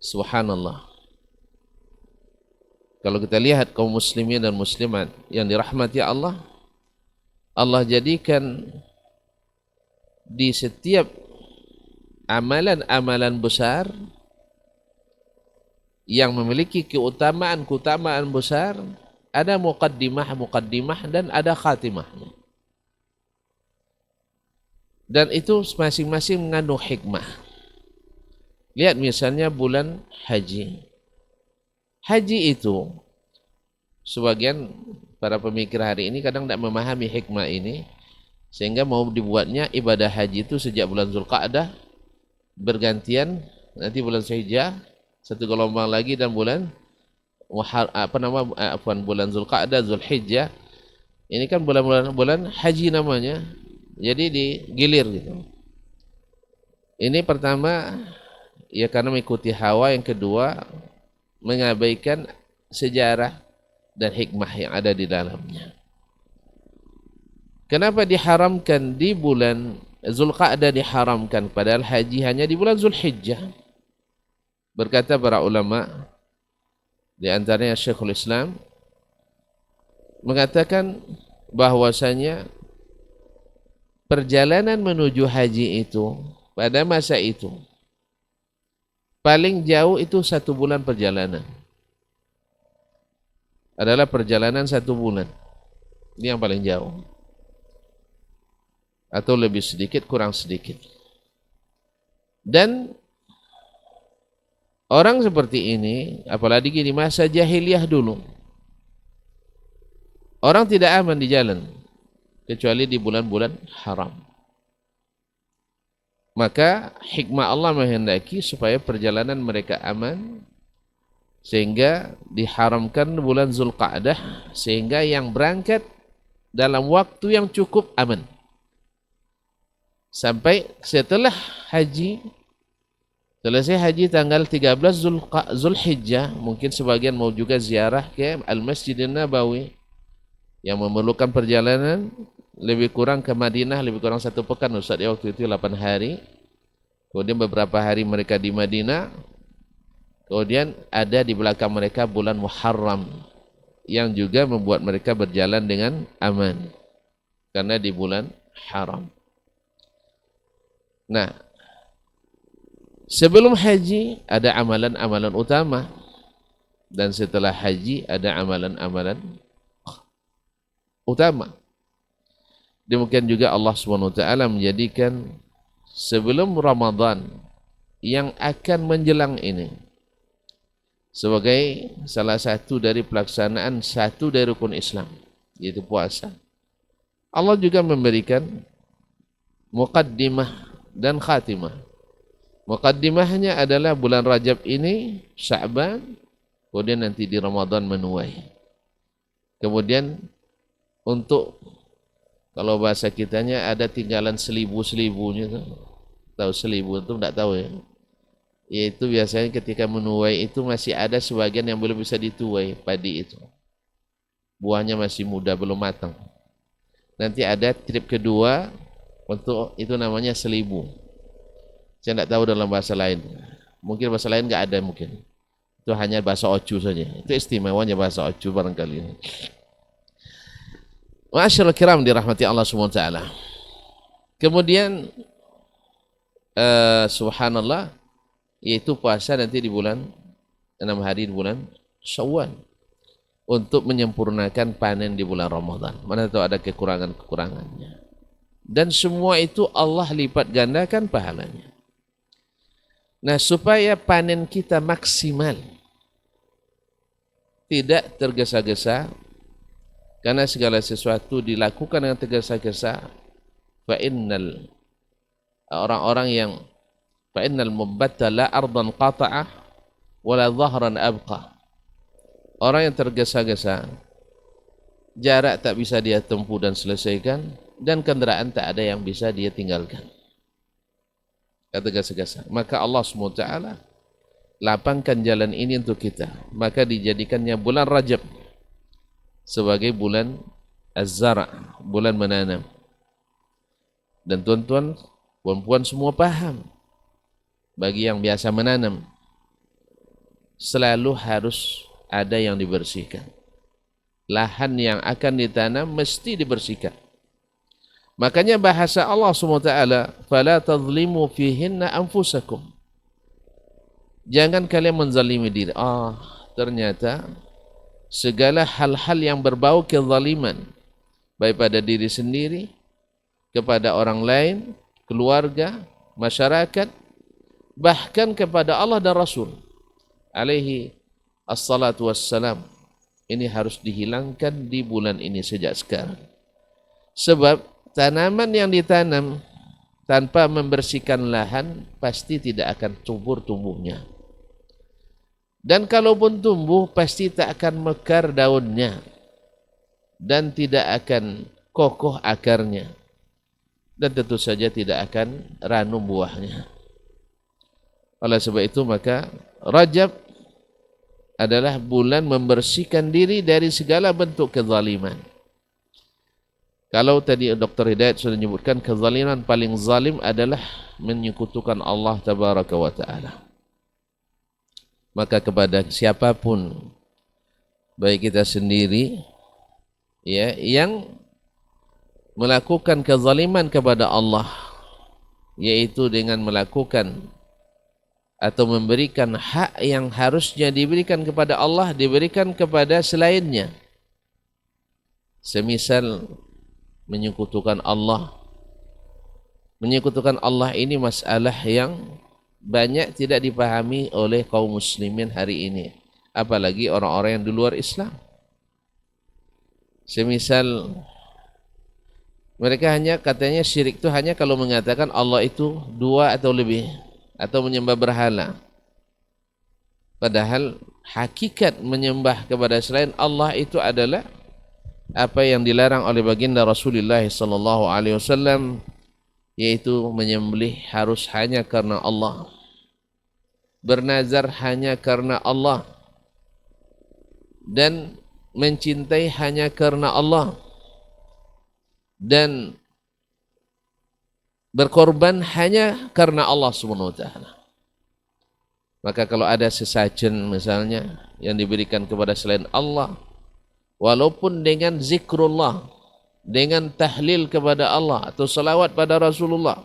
[SPEAKER 2] Subhanallah. Kalau kita lihat kaum muslimin dan muslimat yang dirahmati Allah, Allah jadikan di setiap amalan-amalan besar yang memiliki keutamaan besar, ada muqaddimah dan ada khatimahnya. Dan itu masing-masing mengandung hikmah. Lihat misalnya bulan haji. Haji itu, sebagian para pemikir hari ini kadang tidak memahami hikmah ini, sehingga mau dibuatnya ibadah haji itu sejak bulan Zulqa'dah, bergantian nanti bulan Syahijjah, satu gelombang lagi, dan bulan bulan Zulqa'dah, Zulhijjah. Ini kan bulan haji namanya, jadi digilir gitu. Ini pertama ya karena mengikuti hawa, yang kedua mengabaikan sejarah dan hikmah yang ada di dalamnya. Kenapa diharamkan di bulan Zulqa'dah, diharamkan padahal haji hanya di bulan Zulhijjah? Berkata para ulama, di antaranya Syekhul Islam mengatakan bahwasanya perjalanan menuju haji itu pada masa itu paling jauh itu 1 bulan perjalanan, adalah perjalanan 1 bulan. Ini yang paling jauh, atau lebih sedikit, kurang sedikit. Dan orang seperti ini, apalagi di masa jahiliyah dulu, orang tidak aman di jalan kecuali di bulan-bulan haram. Maka hikmah Allah menghendaki supaya perjalanan mereka aman, sehingga diharamkan bulan Zulqa'dah, sehingga yang berangkat dalam waktu yang cukup aman. Sampai setelah haji, selesai haji tanggal 13 Zulhijjah, mungkin sebagian mau juga ziarah ke Al-Masjidin Nabawi yang memerlukan perjalanan lebih kurang ke Madinah, lebih kurang 1 pekan Ustaz ya, waktu itu 8 hari. Kemudian beberapa hari mereka di Madinah. Kemudian ada di belakang mereka bulan Muharram yang juga membuat mereka berjalan dengan aman karena di bulan haram. Nah, sebelum haji ada amalan-amalan utama, dan setelah haji ada amalan-amalan utama. Demikian juga Allah SWT menjadikan sebelum Ramadan yang akan menjelang ini sebagai salah satu dari pelaksanaan satu dari rukun Islam, yaitu puasa. Allah juga memberikan muqaddimah dan khatimah. Muqaddimahnya adalah bulan Rajab ini, Sya'ban, kemudian nanti di Ramadan menuai. Kemudian untuk, kalau bahasa kitanya ada tinggalan selibu-selibunya, tahu selibu itu tidak tahu ya? Yaitu biasanya ketika menuai itu masih ada sebagian yang belum bisa dituai, padi itu. buahnya masih muda, belum matang. Nanti ada trip kedua untuk itu namanya selibu. Saya tidak tahu dalam bahasa lain. Mungkin bahasa lain nggak ada mungkin. Itu hanya bahasa Oju saja. Itu istimewanya bahasa Oju barangkali. Ma'asyiral kiram dirahmati Allah SWT. Kemudian subhanallah, yaitu puasa nanti di bulan 6 hari di bulan Syawal untuk menyempurnakan panen di bulan Ramadan. Mana tahu ada kekurangan-kekurangannya. Dan semua itu Allah lipat gandakan pahalanya. Nah, supaya panen kita maksimal, tidak tergesa-gesa, karena segala sesuatu dilakukan dengan tergesa-gesa, fa'innal orang-orang yang fa'innal mubbattala ardan qata'ah wala dhahran abqa. Orang yang tergesa-gesa, jarak tak bisa dia tempuh dan selesaikan, dan kendaraan tak ada yang bisa dia tinggalkan. Kata gasa-gasa. Maka Allah SWT lapangkan jalan ini untuk kita. Maka dijadikannya bulan Rajab sebagai bulan Az-Zara', bulan menanam. Dan tuan-tuan, puan-puan semua paham. Bagi yang biasa menanam, selalu harus ada yang dibersihkan. Lahan yang akan ditanam mesti dibersihkan. Makanya bahasa Allah SWT, fala tadhlimu fihinna anfusakum. Jangan kalian menzalimi diri. Ternyata segala hal-hal yang berbau kezaliman, baik pada diri sendiri, kepada orang lain, keluarga, masyarakat, bahkan kepada Allah dan Rasul alaihi assalatu wassalam, ini harus dihilangkan di bulan ini sejak sekarang. Sebab tanaman yang ditanam tanpa membersihkan lahan pasti tidak akan subur tumbuhnya. Dan kalaupun tumbuh pasti tak akan mekar daunnya dan tidak akan kokoh akarnya. Dan tentu saja tidak akan ranum buahnya. Oleh sebab itu maka Rajab adalah bulan membersihkan diri dari segala bentuk kezaliman. Kalau tadi Dr. Hidayat sudah menyebutkan, kezaliman paling zalim adalah menyekutukan Allah Tabaraka wa Ta'ala. Maka kepada siapapun, baik kita sendiri, ya, yang melakukan kezaliman kepada Allah, yaitu dengan melakukan atau memberikan hak yang harusnya diberikan kepada Allah, diberikan kepada selainnya. Semisal menyekutukan Allah. Menyekutukan Allah ini masalah yang banyak tidak dipahami oleh kaum muslimin hari ini. Apalagi orang-orang yang di luar Islam. Semisal mereka hanya katanya syirik itu hanya kalau mengatakan Allah itu dua atau lebih, atau menyembah berhala. Padahal hakikat menyembah kepada selain Allah itu adalah apa yang dilarang oleh baginda Rasulullah sallallahu alaihi wasallam, yaitu menyembelih harus hanya karena Allah, bernazar hanya karena Allah, dan mencintai hanya karena Allah, dan berkorban hanya karena Allah Subhanahu wa taala. Maka kalau ada sesajen misalnya yang diberikan kepada selain Allah, walaupun dengan zikrullah, dengan tahlil kepada Allah atau salawat pada Rasulullah,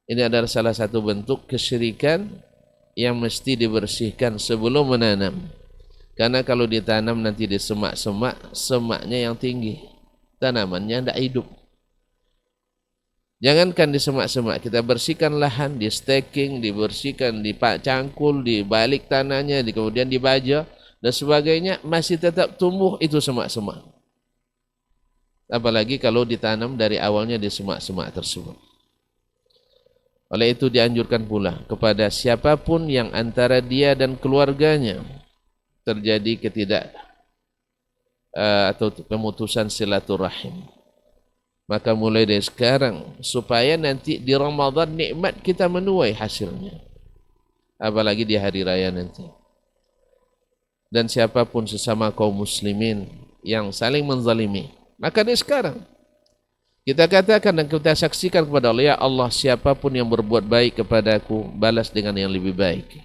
[SPEAKER 2] ini adalah salah satu bentuk kesyirikan yang mesti dibersihkan sebelum menanam. Karena kalau ditanam nanti di semak-semak, semaknya yang tinggi, tanamannya tidak hidup. Jangankan di semak-semak, kita bersihkan lahan, di staking, dibersihkan, dicangkul, dibalik tanahnya, kemudian dibaja dan sebagainya, masih tetap tumbuh itu semak-semak. Apalagi kalau ditanam dari awalnya di semak-semak tersebut. Oleh itu dianjurkan pula kepada siapapun yang antara dia dan keluarganya terjadi atau pemutusan silaturahim, maka mulai dari sekarang supaya nanti di Ramadan nikmat kita menuai hasilnya, apalagi di hari raya nanti. Dan siapapun sesama kaum muslimin yang saling menzalimi. Maka dari sekarang kita katakan dan kita saksikan kepada Allah, ya Allah, siapapun yang berbuat baik kepadaku, balas dengan yang lebih baik.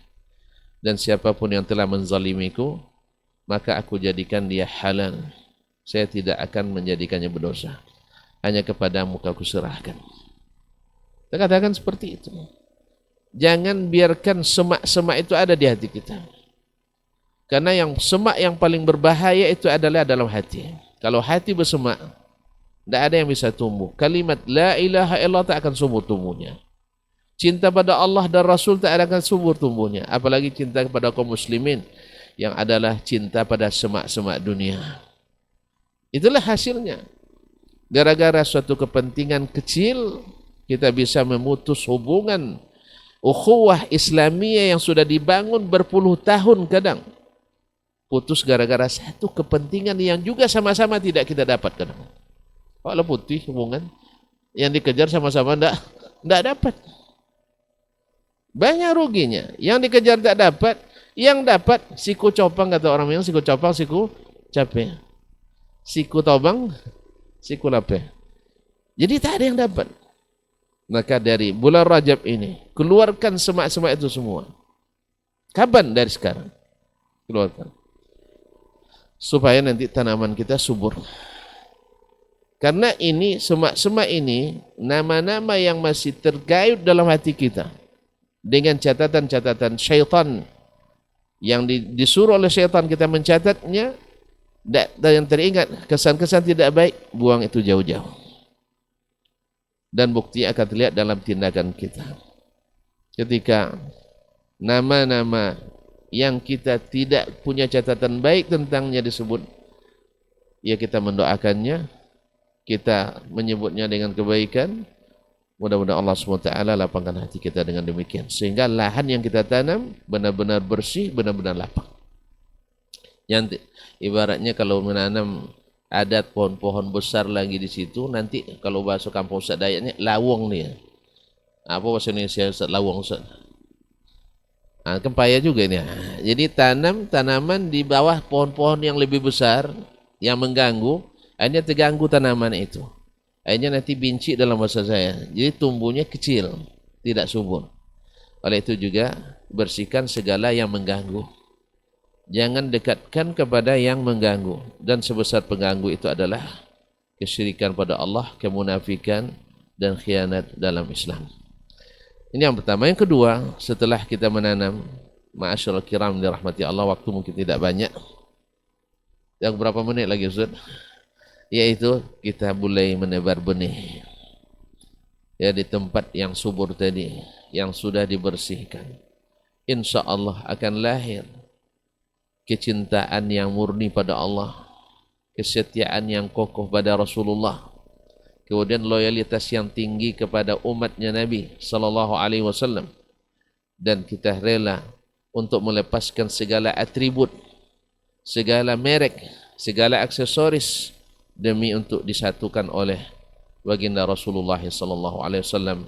[SPEAKER 2] Dan siapapun yang telah menzalimiku, maka aku jadikan dia halal. Saya tidak akan menjadikannya berdosa. Hanya kepadamu aku serahkan. Kita katakan seperti itu. Jangan biarkan semak-semak itu ada di hati kita. Karena yang semak yang paling berbahaya itu adalah dalam hati. Kalau hati bersemak, tidak ada yang bisa tumbuh. Kalimat la ilaha illallah tak akan subur tumbuhnya. Cinta pada Allah dan Rasul tak akan subur tumbuhnya. Apalagi cinta kepada kaum muslimin yang adalah cinta pada semak-semak dunia. Itulah hasilnya. Gara-gara suatu kepentingan kecil, kita bisa memutus hubungan ukhuwah Islamiyah yang sudah dibangun berpuluh tahun kadang. Putus gara-gara satu kepentingan yang juga sama-sama tidak kita dapatkan. Kalau putih hubungan yang dikejar sama-sama tidak dapat. Banyak ruginya. Yang dikejar tak dapat, yang dapat siku copang kata orang yang siku copang siku capek. Siku tobang siku lapeh. Jadi tak ada yang dapat. Maka dari bulan Rajab ini keluarkan semak-semak itu semua. Kapan? Dari sekarang. Keluarkan. Supaya nanti tanaman kita subur. Karena ini semak-semak ini nama-nama yang masih tergayut dalam hati kita dengan catatan-catatan syaitan yang disuruh oleh syaitan kita mencatatnya, dan yang teringat kesan-kesan tidak baik, buang itu jauh-jauh. Dan bukti akan terlihat dalam tindakan kita. Ketika nama-nama yang kita tidak punya catatan baik tentangnya disebut, ya kita mendoakannya, kita menyebutnya dengan kebaikan. Mudah-mudahan Allah SWT lapangkan hati kita dengan demikian, sehingga lahan yang kita tanam benar-benar bersih, benar-benar lapang. Yang ibaratnya kalau menanam adat pohon-pohon besar lagi di situ, nanti kalau bahasa kampung Ustaz Dayaknya lawong nih. Apa bahasa Indonesia Ustaz lawong Ustaz? Kempaya juga ini. Jadi tanam tanaman di bawah pohon-pohon yang lebih besar yang mengganggu, akhirnya terganggu tanaman itu. Akhirnya nanti binci dalam bahasa saya. Jadi tumbuhnya kecil, tidak subur. Oleh itu juga bersihkan segala yang mengganggu. Jangan dekatkan kepada yang mengganggu. Dan sebesar pengganggu itu adalah kesyirikan pada Allah, kemunafikan dan khianat dalam Islam. Ini yang pertama. Yang kedua, setelah kita menanam, ma'asyiral kiram dirahmati Allah, waktu mungkin tidak banyak. Yang berapa menit lagi Ustaz? Yaitu kita mulai menebar benih. Ya, di tempat yang subur tadi, yang sudah dibersihkan. Insya Allah akan lahir kecintaan yang murni pada Allah, kesetiaan yang kokoh pada Rasulullah, kemudian loyalitas yang tinggi kepada umatnya Nabi sallallahu alaihi wasallam, dan kita rela untuk melepaskan segala atribut, segala merek, segala aksesoris demi untuk disatukan oleh baginda Rasulullah sallallahu alaihi wasallam,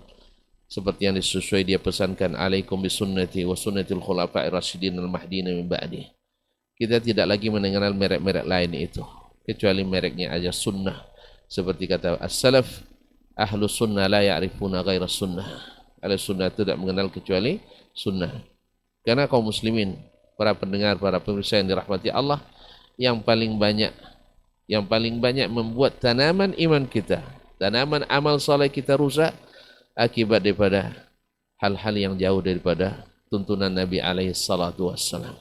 [SPEAKER 2] seperti yang sesuai dia pesankan, alaikum bisunnati wa sunnatil khulafa'ir rasyidin al-mahdiyyin min ba'di. Kita tidak lagi mengenal merek-merek lain itu kecuali mereknya aja sunnah. Seperti kata as-salaf, ahlu sunnah la ya'rifuna ghaira sunnah. Ahlu sunnah tidak mengenal kecuali sunnah. Karena kaum muslimin, para pendengar, para pemirsa yang dirahmati Allah, yang paling banyak membuat tanaman iman kita, tanaman amal saleh kita rusak akibat daripada hal-hal yang jauh daripada tuntunan Nabi alaihi salatu wassalam.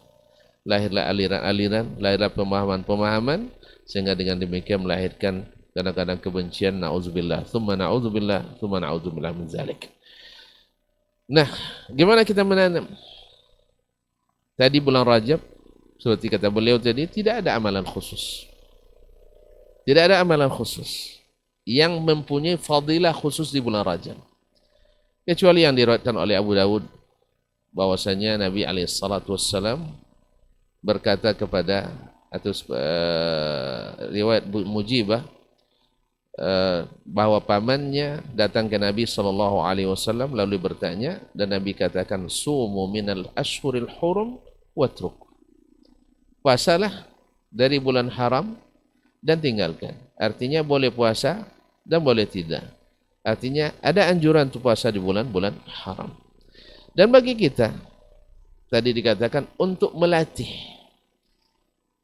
[SPEAKER 2] Lahirlah aliran-aliran, lahirlah pemahaman-pemahaman, sehingga dengan demikian melahirkan kadang-kadang kebencian, na'udzubillah, thumma na'udzubillah min zalik. Nah, gimana kita menanam? Tadi bulan Rajab, seperti kata beliau tadi, tidak ada amalan khusus. Tidak ada amalan khusus yang mempunyai fadilah khusus di bulan Rajab. Kecuali yang diriwayatkan oleh Abu Dawud, bahwasanya Nabi SAW berkata kepada, atau riwayat Mujibah, bahwa pamannya datang ke Nabi SAW lalu bertanya, dan Nabi katakan, sumu minal ashhuril hurum watruk, puasalah dari bulan haram dan tinggalkan. Artinya boleh puasa dan boleh tidak. Artinya ada anjuran untuk puasa di bulan-bulan haram. Dan bagi kita, tadi dikatakan untuk melatih.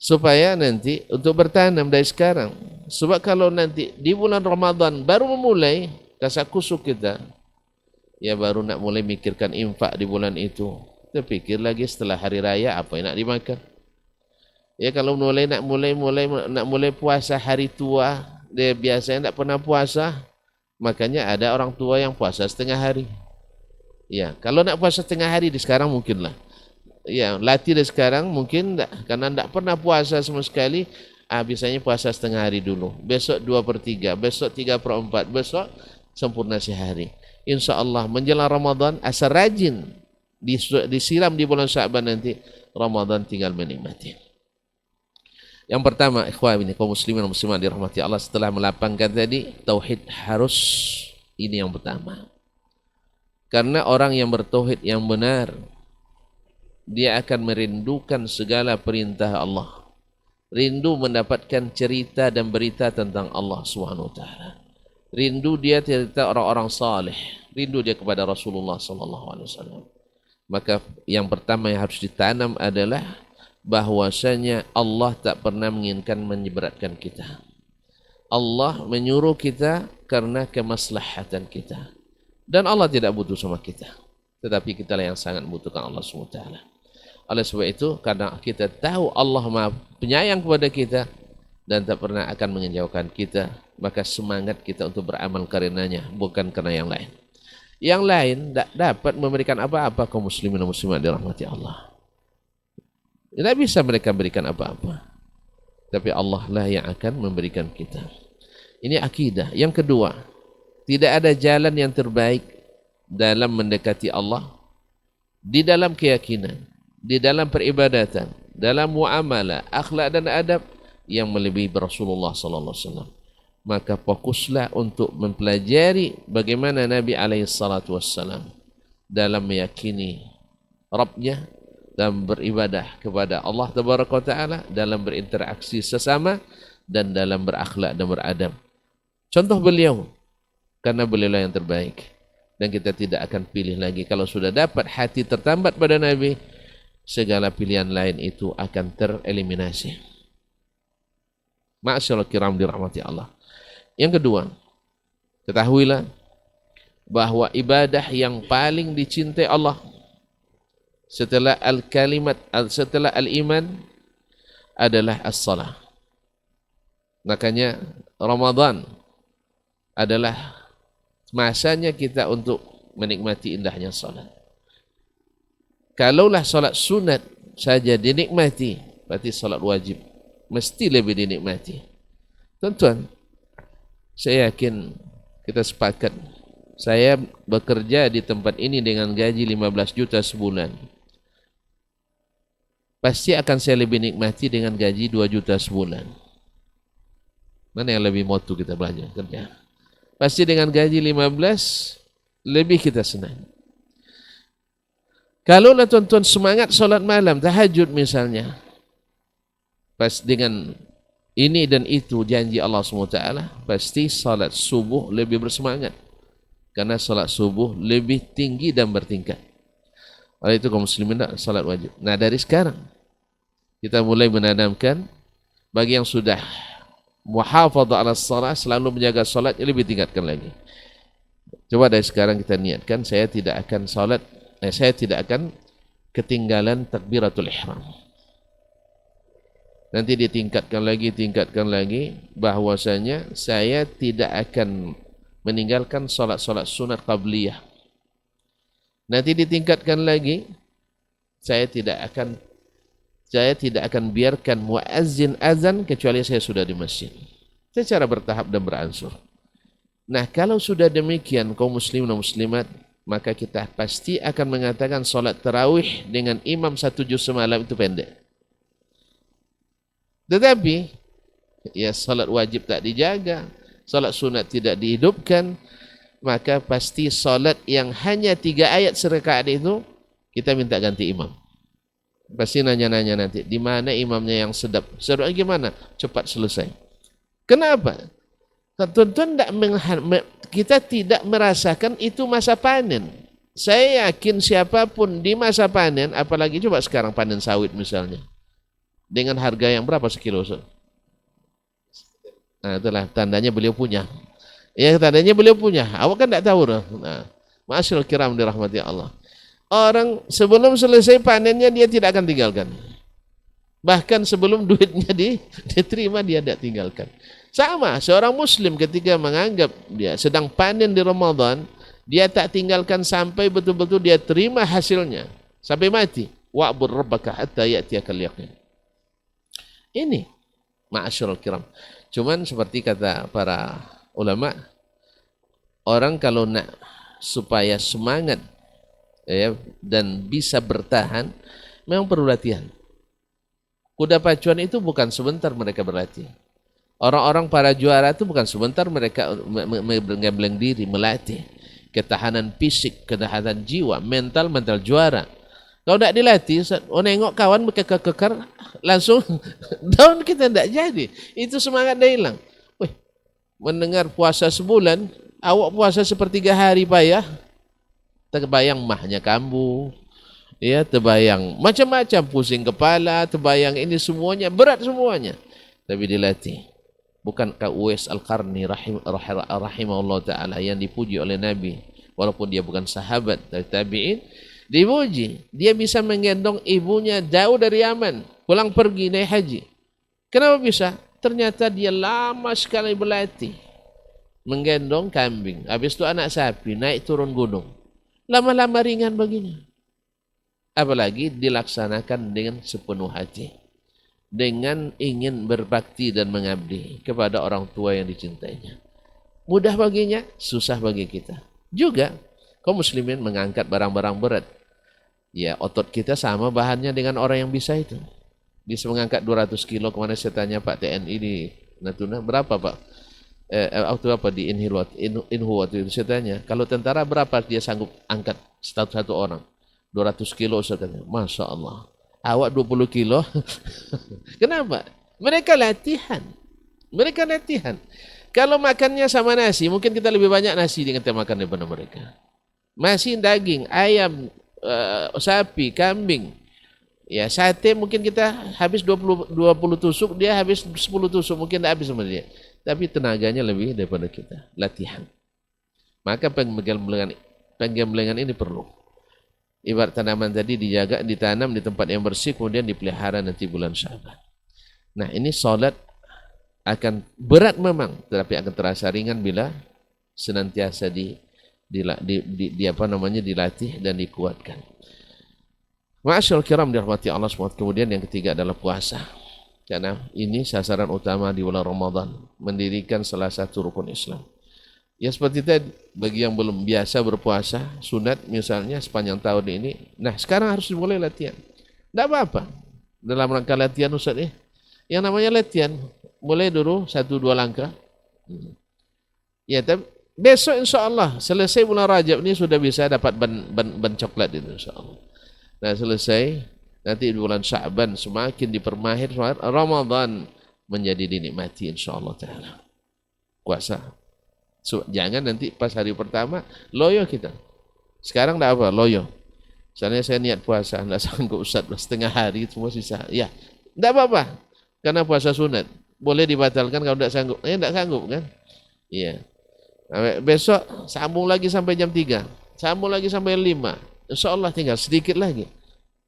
[SPEAKER 2] Supaya nanti untuk bertanam dari sekarang. Sebab kalau nanti di bulan Ramadan baru memulai kasak-kusuk kita, ya baru nak mulai mikirkan infak di bulan itu. Terpikir lagi setelah hari raya apa yang nak dimakan. Ya kalau nak mulai puasa hari tua, dia biasanya tak pernah puasa, makanya ada orang tua yang puasa setengah hari. Ya, kalau nak puasa setengah hari di sekarang mungkinlah. Ya, latih dari sekarang mungkin tak, karena tak pernah puasa sama sekali. Biasanya puasa setengah hari dulu. Besok 2/3, besok 3/4, besok sempurna sehari. Insya Allah menjelang Ramadan asal rajin disiram di bulan Sya'ban nanti, Ramadan tinggal menikmati. Yang pertama, ikhwan ini kaum muslimin dan muslimat dirahmati Allah, setelah melapangkan tadi tauhid harus ini yang pertama. Karena orang yang bertauhid yang benar, dia akan merindukan segala perintah Allah. Rindu mendapatkan cerita dan berita tentang Allah Subhanahu wa taala. Rindu dia cerita orang-orang saleh, rindu dia kepada Rasulullah sallallahu alaihi wasallam. Maka yang pertama yang harus ditanam adalah bahwasanya Allah tak pernah menginginkan menyeberatkan kita. Allah menyuruh kita karena kemaslahatan kita. Dan Allah tidak butuh sama kita. Tetapi kita lah yang sangat membutuhkan Allah SWT. Oleh sebab itu, karena kita tahu Allah Maha penyayang kepada kita dan tak pernah akan mengejauhkan kita, maka semangat kita untuk beramal karenanya, bukan karena yang lain. Yang lain tak dapat memberikan apa-apa kaum muslimin dan muslimat dirahmati Allah. Tidak bisa mereka berikan apa-apa. Tapi Allah lah yang akan memberikan kita. Ini akidah. Yang kedua, tidak ada jalan yang terbaik dalam mendekati Allah, di dalam keyakinan, di dalam peribadatan, dalam muamalah, akhlak dan adab yang melebihi Rasulullah sallallahu alaihi wasallam. Maka fokuslah untuk mempelajari bagaimana Nabi alaihi salatu wassalam dalam meyakini Rabbnya, dalam beribadah kepada Allah Tabaraka wa Ta'ala, dalam berinteraksi sesama, dan dalam berakhlak dan beradab. Contoh beliau, karena beliau yang terbaik. Dan kita tidak akan pilih lagi. Kalau sudah dapat hati tertambat pada Nabi, segala pilihan lain itu akan tereliminasi. Ma'asyarul kiram dirahmati Allah. Yang kedua, ketahuilah bahwa ibadah yang paling dicintai Allah setelah setelah al-iman adalah as-salah. Makanya Ramadan adalah masanya kita untuk menikmati indahnya salat. Kalaulah salat sunat saja dinikmati, berarti salat wajib mesti lebih dinikmati. Tuan-tuan, saya yakin kita sepakat, saya bekerja di tempat ini dengan gaji 15 juta sebulan. Pasti akan saya lebih nikmati dengan gaji 2 juta sebulan. Mana yang lebih motu kita belajar kerja? Pasti dengan gaji 15 lebih kita senang. Kalaulah tuan-tuan semangat solat malam, tahajud misalnya, pas dengan ini dan itu janji Allah SWT, pasti salat subuh lebih bersemangat. Karena salat subuh lebih tinggi dan bertingkat. Oleh itu kaum muslimin salat wajib. Nah dari sekarang kita mulai menanamkan bagi yang sudah muhafadhah ala salat, selalu menjaga salat, lebih tingkatkan lagi. Coba dari sekarang kita niatkan, saya tidak akan ketinggalan takbiratul ihram. Nanti ditingkatkan lagi bahwasanya saya tidak akan meninggalkan salat-salat sunat qabliyah. Nanti ditingkatkan lagi, saya tidak akan biarkan muazzin azan kecuali saya sudah di masjid. Secara bertahap dan beransur. Nah, kalau sudah demikian kaum muslimin dan muslimat, maka kita pasti akan mengatakan salat tarawih dengan imam 1 juz semalam itu pendek. Tetapi ya salat wajib tak dijaga, salat sunat tidak dihidupkan, maka pasti salat yang hanya 3 ayat serakaat itu kita minta ganti imam. Pasti nanya-nanya nanti, di mana imamnya yang sedap? Sedap gimana? Cepat selesai. Kenapa? Tuan-tuan kita tidak merasakan itu masa panen. Saya yakin siapapun di masa panen, apalagi coba sekarang panen sawit misalnya, dengan harga yang berapa sekilo? Nah, itulah tandanya beliau punya. Ya, tandanya beliau punya. Awak kan tidak tahu. Nah, ma'asyiral kiram dirahmati Allah. Orang sebelum selesai panennya dia tidak akan tinggalkan. Bahkan sebelum duitnya diterima dia tidak tinggalkan. Sama, seorang muslim ketika menganggap dia sedang panen di Ramadan, dia tak tinggalkan sampai betul-betul dia terima hasilnya. Sampai mati. Wa'bud rabbaka hatta ya'tiyakal yaqin. Ini, ma'asyiral kiram. Cuman seperti kata para ulama, orang kalau nak supaya semangat ya, dan bisa bertahan, memang perlu latihan. Kuda pacuan itu bukan sebentar mereka berlatih. Orang-orang para juara itu bukan sebentar mereka menggembleng diri, melatih. Ketahanan fisik, ketahanan jiwa, mental juara. Kalau tidak dilatih, nengok kawan kekar langsung down, kita tidak jadi. Itu semangat dah hilang. Wih, mendengar puasa sebulan, awak puasa sepertiga hari payah, terbayang mahnya kambuh, ya, terbayang macam-macam, pusing kepala, terbayang ini semuanya, berat semuanya. Tapi dilatih. Bukankah Uwais Al-Qarni rahimahullah ta'ala yang dipuji oleh Nabi, walaupun dia bukan sahabat dari tabi'in, dipuji, dia bisa menggendong ibunya jauh dari Yaman, pulang pergi naik haji. Kenapa bisa? Ternyata dia lama sekali berlatih menggendong kambing, habis itu anak sapi, naik turun gunung, lama-lama ringan begini. Apalagi dilaksanakan dengan sepenuh hati, dengan ingin berbakti dan mengabdi kepada orang tua yang dicintainya. Mudah baginya, susah bagi kita. Juga kaum muslimin mengangkat barang-barang berat. Ya, otot kita sama bahannya dengan orang yang bisa itu. Bisa mengangkat 200 kilo, kemana saya tanya Pak TNI di Natuna, berapa Pak? Waktu apa di Inhu waktu itu saya tanya, kalau tentara berapa dia sanggup angkat satu orang? 200 kilo saya tanya. Masya Allah. Awak 20 kilo. Kenapa? Mereka latihan. Mereka latihan. Kalau makannya sama nasi, mungkin kita lebih banyak nasi dengan kita makan daripada mereka. Masih daging, ayam, sapi, kambing. Ya, sate mungkin kita habis 20 tusuk, dia habis 10 tusuk, mungkin tidak habis sama dia. Tapi tenaganya lebih daripada kita. Latihan. Maka penggemblengan ini perlu. Ibarat tanaman tadi dijaga, ditanam di tempat yang bersih, kemudian dipelihara nanti bulan Sya'ban. Nah, ini salat akan berat memang, tetapi akan terasa ringan bila senantiasa dilatih dan dikuatkan. Ma'asyiral kiram dirahmati Allah SWT. Kemudian yang ketiga adalah puasa. Karena ini sasaran utama di bulan Ramadan, mendirikan salah satu rukun Islam. Ya seperti tadi, bagi yang belum biasa berpuasa, sunat misalnya sepanjang tahun ini, nah sekarang harus dimulai latihan. Tidak apa-apa. Dalam rangka latihan Ustaz yang namanya latihan, mulai dulu 1-2 langkah. Ya, tapi besok insya Allah, selesai bulan Rajab ini sudah bisa dapat ban coklat itu insya Allah. Nah selesai, nanti di bulan Sya'ban semakin dipermahir, Ramadan menjadi dinikmati insya Allah ta'ala. Puasa. Jangan nanti pas hari pertama loyo kita. Sekarang tidak apa, loyo. Misalnya saya niat puasa, tidak sanggup Ustaz, setengah hari semua sisa. Ya, tidak apa-apa. Karena puasa sunat. Boleh dibatalkan kalau tidak sanggup. Tidak sanggup kan? Iya. Besok sambung lagi sampai jam 3. Sambung lagi sampai 5. Insya Allah tinggal sedikit lagi.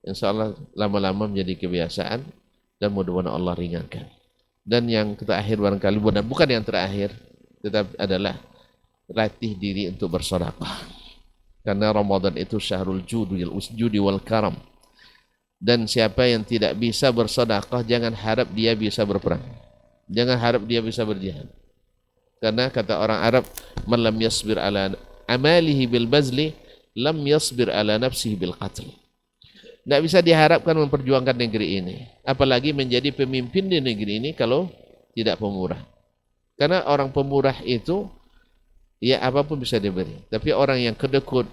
[SPEAKER 2] Insya Allah lama-lama menjadi kebiasaan dan mudah-mudahan Allah ringankan. Dan yang terakhir barangkali, bukan yang terakhir, tetapi adalah latih diri untuk bersedekah. Karena Ramadan itu syahrul judi wal karam. Dan siapa yang tidak bisa bersedekah, jangan harap dia bisa berperang. Jangan harap dia bisa berjihad. Karena kata orang Arab, man lam yasbir ala amalihi bil bazli, lam yasbir ala nafsihi bil qatl. Tidak bisa diharapkan memperjuangkan negeri ini. Apalagi menjadi pemimpin di negeri ini kalau tidak pemurah. Karena orang pemurah itu, ya apapun bisa diberi. Tapi orang yang kedekut,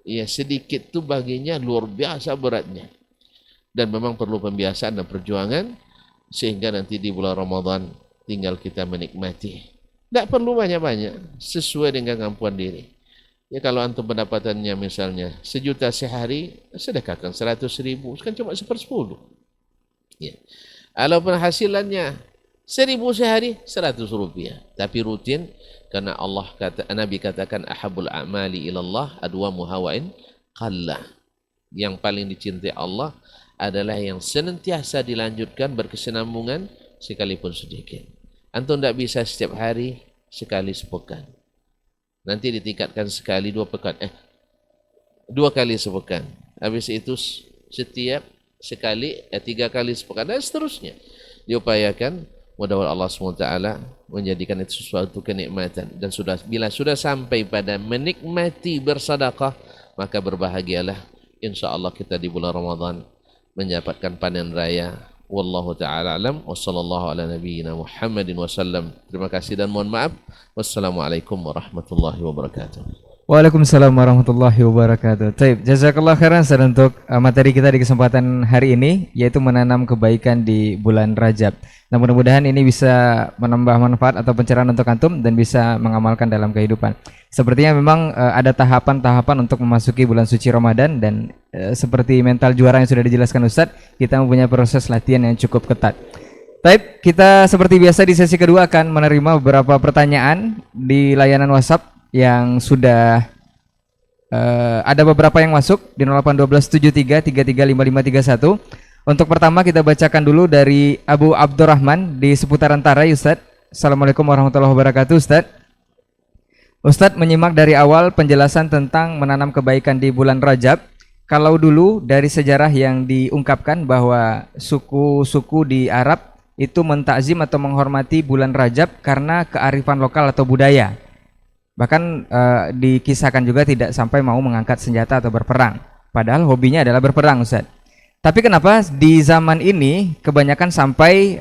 [SPEAKER 2] ya sedikit itu baginya luar biasa beratnya. Dan memang perlu pembiasaan dan perjuangan, sehingga nanti di bulan Ramadan tinggal kita menikmati. Tidak perlu banyak-banyak, sesuai dengan kemampuan diri. Ya kalau antum pendapatannya misalnya 1 juta sehari, sedekahkan 100.000, kan cuma 1/10. Ya. Kalau penghasilannya 1.000 sehari, 100 rupiah. Tapi rutin, karena Nabi katakan ahabul a'mali ilallah adwamuha wa in qalla. Yang paling dicintai Allah adalah yang senantiasa dilanjutkan berkesinambungan sekalipun sedikit. Antum tidak bisa setiap hari, sekali sepekan. Nanti ditingkatkan sekali 2 pekan. 2 kali sepekan. Habis itu setiap sekali 3 kali sepekan dan seterusnya. Diupayakan, mudah-mudahan Allah SWT menjadikan itu sesuatu kenikmatan. Dan bila sudah sampai pada menikmati bersedekah, maka berbahagialah. Insya Allah kita di bulan Ramadan mendapatkan panen raya. Wallahu ta'ala alam wa sallallahu ala nabiyyina Muhammadin wasallam. Terima kasih dan mohon maaf. Wassalamualaikum warahmatullahi wabarakatuh.
[SPEAKER 3] Waalaikumsalam warahmatullahi wabarakatuh. Baik, jazakallah khairan Ustaz untuk materi kita di kesempatan hari ini, yaitu menanam kebaikan di bulan Rajab. Nah, mudah-mudahan ini bisa menambah manfaat atau pencerahan untuk antum dan bisa mengamalkan dalam kehidupan. Sepertinya memang ada tahapan-tahapan untuk memasuki bulan suci Ramadan dan seperti mental juara yang sudah dijelaskan Ustaz, kita mempunyai proses latihan yang cukup ketat. Baik, kita seperti biasa di sesi kedua akan menerima beberapa pertanyaan di layanan WhatsApp yang sudah ada beberapa yang masuk di 081273335531. Untuk pertama kita bacakan dulu dari Abu Abdurrahman di seputaran Tarai, Ustaz. Assalamualaikum warahmatullahi wabarakatuh, Ustaz. Ustaz menyimak dari awal penjelasan tentang menanam kebaikan di bulan Rajab. Kalau dulu dari sejarah yang diungkapkan bahwa suku-suku di Arab itu mentakzim atau menghormati bulan Rajab karena kearifan lokal atau budaya. Bahkan dikisahkan juga tidak sampai mau mengangkat senjata atau berperang. Padahal hobinya adalah berperang, Ustaz. Tapi kenapa di zaman ini kebanyakan sampai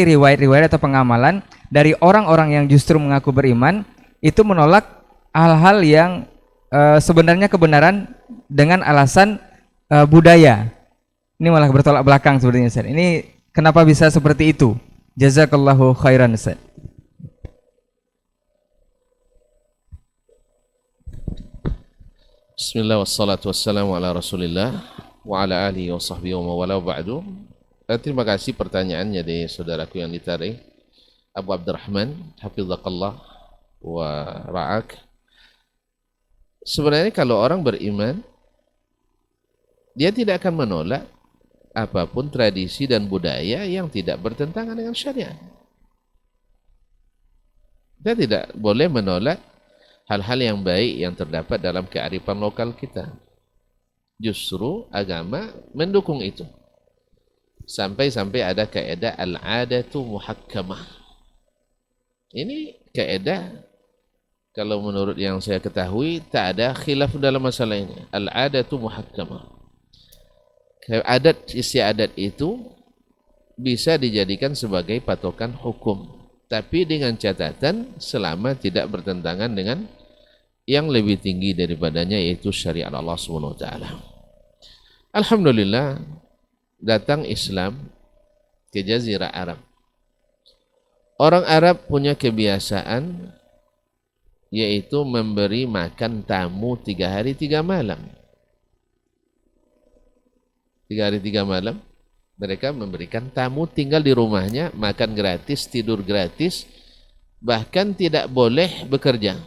[SPEAKER 3] riwayat-riwayat atau pengamalan dari orang-orang yang justru mengaku beriman itu menolak hal-hal yang sebenarnya kebenaran dengan alasan budaya. Ini malah bertolak belakang sepertinya, Ustaz. Ini kenapa bisa seperti itu? Jazakallahu khairan, Ustaz.
[SPEAKER 2] Bismillah wassalatu wassalamu ala rasulillah wa ala alihi wa sahbihi wa mawala ba'du. Terima kasih pertanyaannya dari saudaraku yang ditarik Abu Abdurrahman, hafizakallah wa ra'ak. Sebenarnya kalau orang beriman, dia tidak akan menolak apapun tradisi dan budaya yang tidak bertentangan dengan syariat. Dia tidak boleh menolak hal-hal yang baik yang terdapat dalam kearifan lokal kita. Justru agama mendukung itu. Sampai-sampai ada kaidah al-'adatu muhakkamah. Ini kaidah kalau menurut yang saya ketahui tak ada khilaf dalam masalah ini. Al-'adatu muhakkamah. Adat istiadat itu bisa dijadikan sebagai patokan hukum. Tapi dengan catatan selama tidak bertentangan dengan yang lebih tinggi daripadanya, yaitu syariat Allah SWT. Alhamdulillah, datang Islam ke Jazirah Arab. Orang Arab punya kebiasaan yaitu memberi makan tamu 3 hari 3 malam. 3 hari 3 malam. Mereka memberikan tamu tinggal di rumahnya, makan gratis, tidur gratis, bahkan tidak boleh bekerja.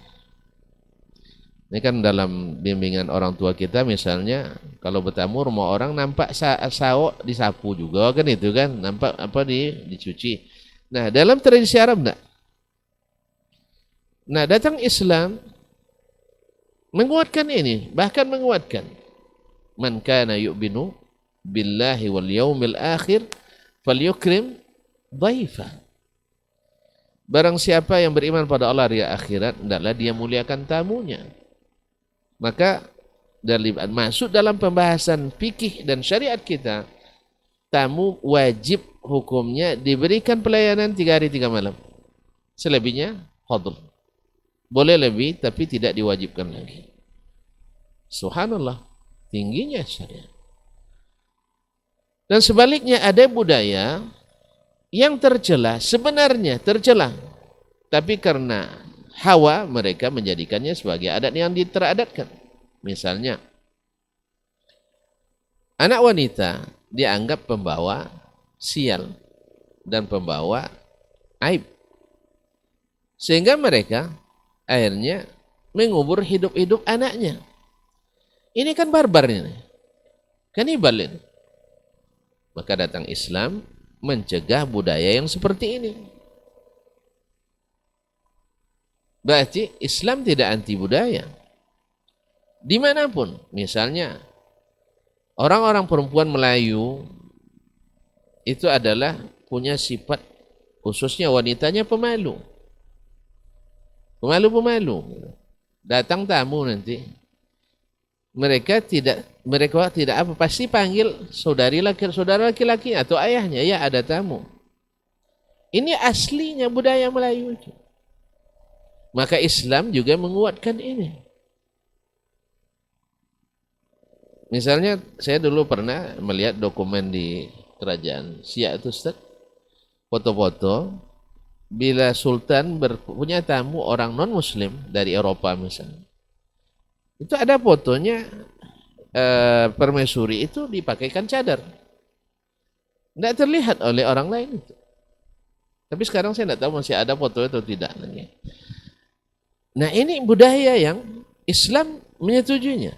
[SPEAKER 2] Ini kan dalam bimbingan orang tua kita misalnya, kalau bertamu rumah orang nampak saok disapu juga kan itu kan, nampak apa dicuci. Nah, dalam tradisi Arab enggak. Nah, datang Islam menguatkan ini, bahkan menguatkan man kana yu'minu billahi wal yaumil akhir falyukrim dhaifa. Barang siapa yang beriman pada Allah hari akhirat, hendaklah dia muliakan tamunya. Maka masuk dalam pembahasan fikih dan syariat kita, tamu wajib hukumnya diberikan pelayanan 3 hari 3 malam. Selebihnya fadl. Boleh lebih tapi tidak diwajibkan lagi. Subhanallah, tingginya syariat. Dan sebaliknya ada budaya yang tercela sebenarnya tercela, tapi karena hawa mereka menjadikannya sebagai adat yang diteradatkan. Misalnya, anak wanita dianggap pembawa sial dan pembawa aib, sehingga mereka akhirnya mengubur hidup-hidup anaknya. Ini kan barbar ini, kanibal ini. Maka datang Islam mencegah budaya yang seperti ini. Berarti Islam tidak anti budaya. Dimanapun, misalnya orang-orang perempuan Melayu itu adalah punya sifat, khususnya wanitanya pemalu. Pemalu-pemalu. Datang tamu nanti, mereka tidak apa, pasti panggil saudara laki-laki atau ayahnya, ya ada tamu. Ini aslinya budaya Melayu itu. Maka Islam juga menguatkan ini. Misalnya saya dulu pernah melihat dokumen di kerajaan Siak itu, Ustaz, foto-foto bila Sultan punya tamu orang non-Muslim dari Eropa misalnya, itu ada fotonya permaisuri itu dipakaikan cadar, tidak terlihat oleh orang lain itu. Tapi sekarang saya tidak tahu masih ada foto atau tidak lagi. Nah, ini budaya yang Islam menyetujuinya.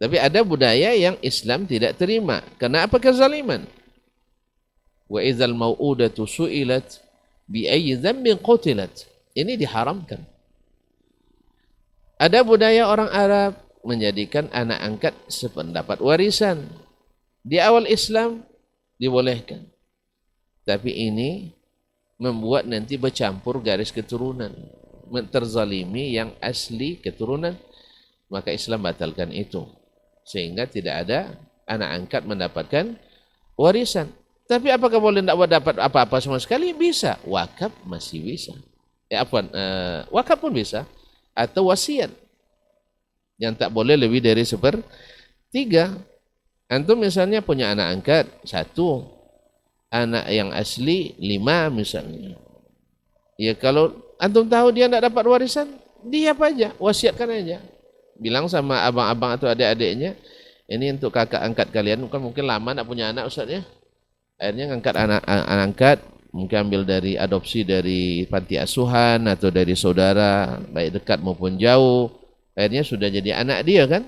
[SPEAKER 2] Tapi ada budaya yang Islam tidak terima. Karena apa? Kezaliman. Wa idzal mau'udatu su'ilat bi ayyi dzambin qutilat. Ini diharamkan. Ada budaya orang Arab menjadikan anak angkat sependapat warisan. Di awal Islam dibolehkan. Tapi ini membuat nanti bercampur garis keturunan. Terzalimi yang asli keturunan. Maka Islam batalkan itu. Sehingga tidak ada anak angkat mendapatkan warisan. Tapi apakah boleh tidak dapat apa-apa sama sekali? Bisa. Wakaf masih bisa. Wakaf pun bisa. Atau wasiat. Yang tak boleh lebih dari 1/3. Antum misalnya punya anak angkat 1. Anak yang asli 5 misalnya. Ya kalau antum tahu dia tidak dapat warisan, diam aja. Wasiatkan aja. Bilang sama abang-abang atau adik-adiknya, ini untuk kakak angkat kalian, kan mungkin lama nak punya anak Ustaz ya. Akhirnya ngangkat anak angkat, mungkin ambil dari adopsi dari panti asuhan atau dari saudara, baik dekat maupun jauh. Akhirnya sudah jadi anak dia kan.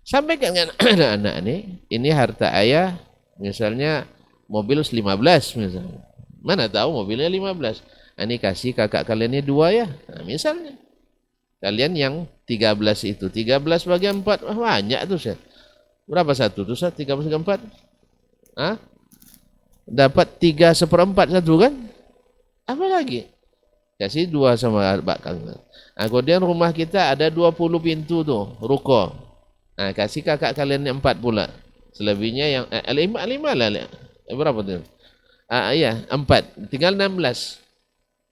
[SPEAKER 2] Sampaikan dengan anak-anak ini harta ayah, misalnya mobil 15 misalnya. Mana tahu mobilnya 15. Ini kasih kakak kalian ini 2 ya. Nah, misalnya. Kalian yang 13 itu, 13 bagi 4, banyak tuh Ustaz. Berapa satu tuh Ustaz? 13 bagi 4? Hah? Dapat 3/4 satu kan? Apa lagi? Kasih 2 sama bakal. Nah, kemudian rumah kita ada 20 pintu tuh, ruko. Nah, kasih kakak kalian yang 4 pula. Selebihnya yang 5 lah. Berapa tuh? Iya, 4. Tinggal 16.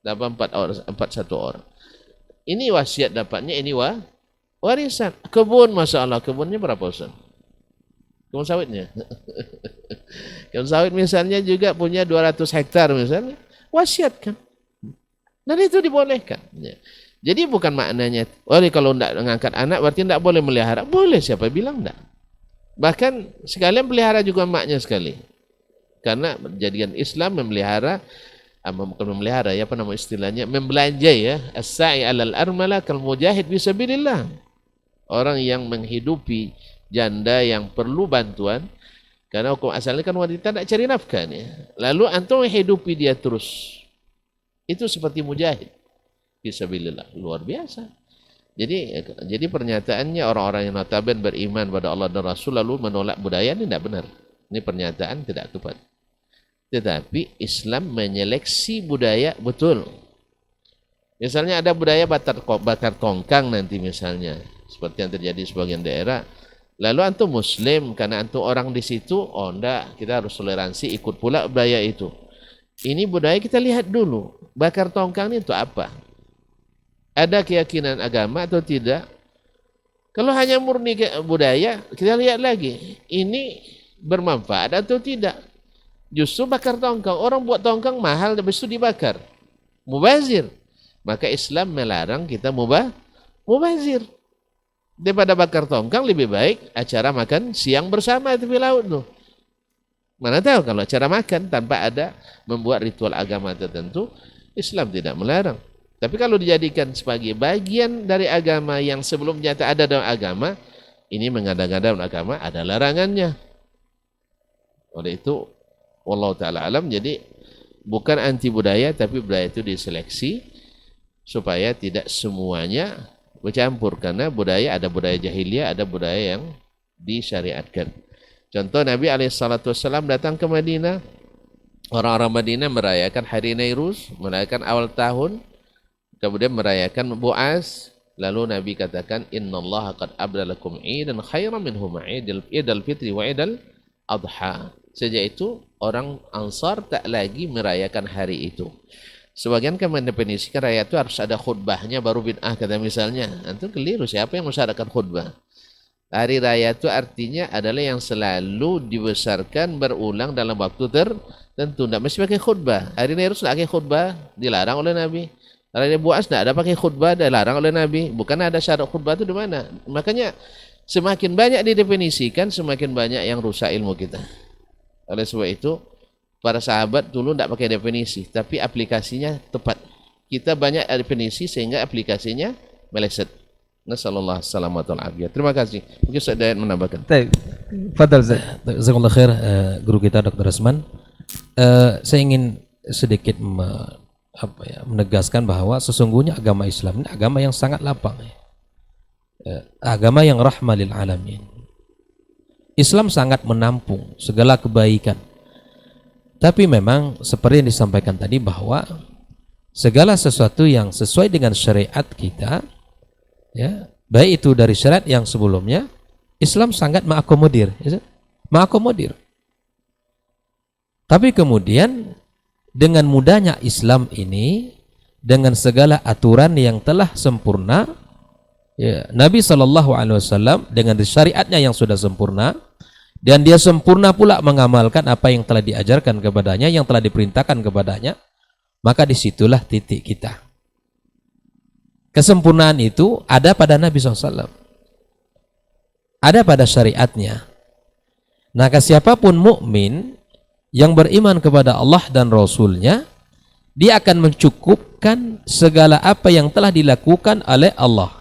[SPEAKER 2] Dapat 4 orang, 1 orang. Ini wasiat dapatnya, ini warisan. Kebun, Masya Allah, kebunnya berapa Ustaz? Kebun sawitnya. Kebun sawit misalnya juga punya 200 hektar misalnya, wasiatkan. Dan itu dibolehkan. Jadi bukan maknanya, kalau tidak mengangkat anak berarti tidak boleh melihara. Boleh, siapa bilang tidak? Bahkan sekalian pelihara juga maknya sekali. Karena jadikan Islam memelihara, bukan memelihara ya, apa nama istilahnya, membelanja ya, as-sa'i 'alal armala kal mujahid fisabilillah. Orang yang menghidupi janda yang perlu bantuan, karena hukum asalnya kan wanita tidak cari nafkah nih. Lalu antum menghidupi dia terus. Itu seperti mujahid fisabilillah, luar biasa. Jadi pernyataannya orang-orang yang notabene beriman pada Allah dan Rasul lalu menolak budaya ini tidak benar. Ini pernyataan tidak tepat. Tetapi Islam menyeleksi budaya betul. Misalnya ada budaya bakar tongkang nanti misalnya, seperti yang terjadi di sebagian daerah. Lalu antum Muslim, karena antum orang di situ, enggak, kita harus toleransi ikut pula budaya itu. Ini budaya kita lihat dulu, bakar tongkang ini untuk apa? Ada keyakinan agama atau tidak? Kalau hanya murni budaya, kita lihat lagi, ini bermanfaat atau tidak? Justru bakar tongkang. Orang buat tongkang mahal, habis itu dibakar. Mubazir. Maka Islam melarang kita mubazir. Daripada bakar tongkang, lebih baik acara makan siang bersama tepi laut tuh. Mana tahu kalau acara makan tanpa ada membuat ritual agama tertentu, Islam tidak melarang. Tapi kalau dijadikan sebagai bagian dari agama yang sebelumnya tak ada dalam agama, ini mengada-ngada dalam agama, ada larangannya. Oleh itu, wallahu ta'ala alam, jadi bukan anti budaya, tapi budaya itu diseleksi supaya tidak semuanya bercampur. Karena budaya, ada budaya jahiliyah, ada budaya yang disyariatkan. Contoh, Nabi SAW datang ke Madinah. Orang-orang Madinah merayakan Hari Nairuz, merayakan awal tahun, kemudian merayakan Bu'as. Lalu Nabi katakan, Innallaha qad abdalakum idan khairan minhuma idal fitri wa idal adha. Sejak itu, orang Ansar tak lagi merayakan hari itu. Sebagian kan mendefinisikan raya itu harus ada khutbahnya baru bid'ah, kata misalnya. Itu keliru, siapa yang mensyaratkan khutbah? Hari raya itu artinya adalah yang selalu dibesarkan berulang dalam waktu tertentu. Tidak mesti pakai khutbah. Hari Nairuz tidak pakai khutbah, dilarang oleh Nabi. Hari Bu'as tidak ada pakai khutbah, dilarang oleh Nabi. Bukan ada syarat khutbah itu di mana. Makanya semakin banyak didefinisikan, semakin banyak yang rusak ilmu kita. Oleh sebab itu, para sahabat dulu tidak pakai definisi, tapi aplikasinya tepat. Kita banyak definisi sehingga aplikasinya meleset. Nasallallahu alaihi wasallam. Terima kasih. Mungkin saya menambahkan.
[SPEAKER 3] Fadal Ustaz.
[SPEAKER 4] Jazakallahu khair, guru kita Dr. Rasman. Saya ingin sedikit menegaskan bahwa sesungguhnya agama Islam ini agama yang sangat lapang. Agama yang rahmah lil alamin. Islam sangat menampung segala kebaikan. Tapi memang seperti yang disampaikan tadi bahwa segala sesuatu yang sesuai dengan syariat kita, ya, baik itu dari syariat yang sebelumnya, Islam sangat mengakomodir, mengakomodir. Tapi kemudian dengan mudahnya Islam ini, dengan segala aturan yang telah sempurna, ya, Nabi SAW dengan syariatnya yang sudah sempurna, dan dia sempurna pula mengamalkan apa yang telah diajarkan kepadanya, yang telah diperintahkan kepadanya, maka disitulah titik kita. Kesempurnaan itu ada pada Nabi SAW, ada pada syariatnya. Maka siapapun mukmin yang beriman kepada Allah dan Rasulnya, dia akan mencukupkan segala apa yang telah dilakukan oleh Allah,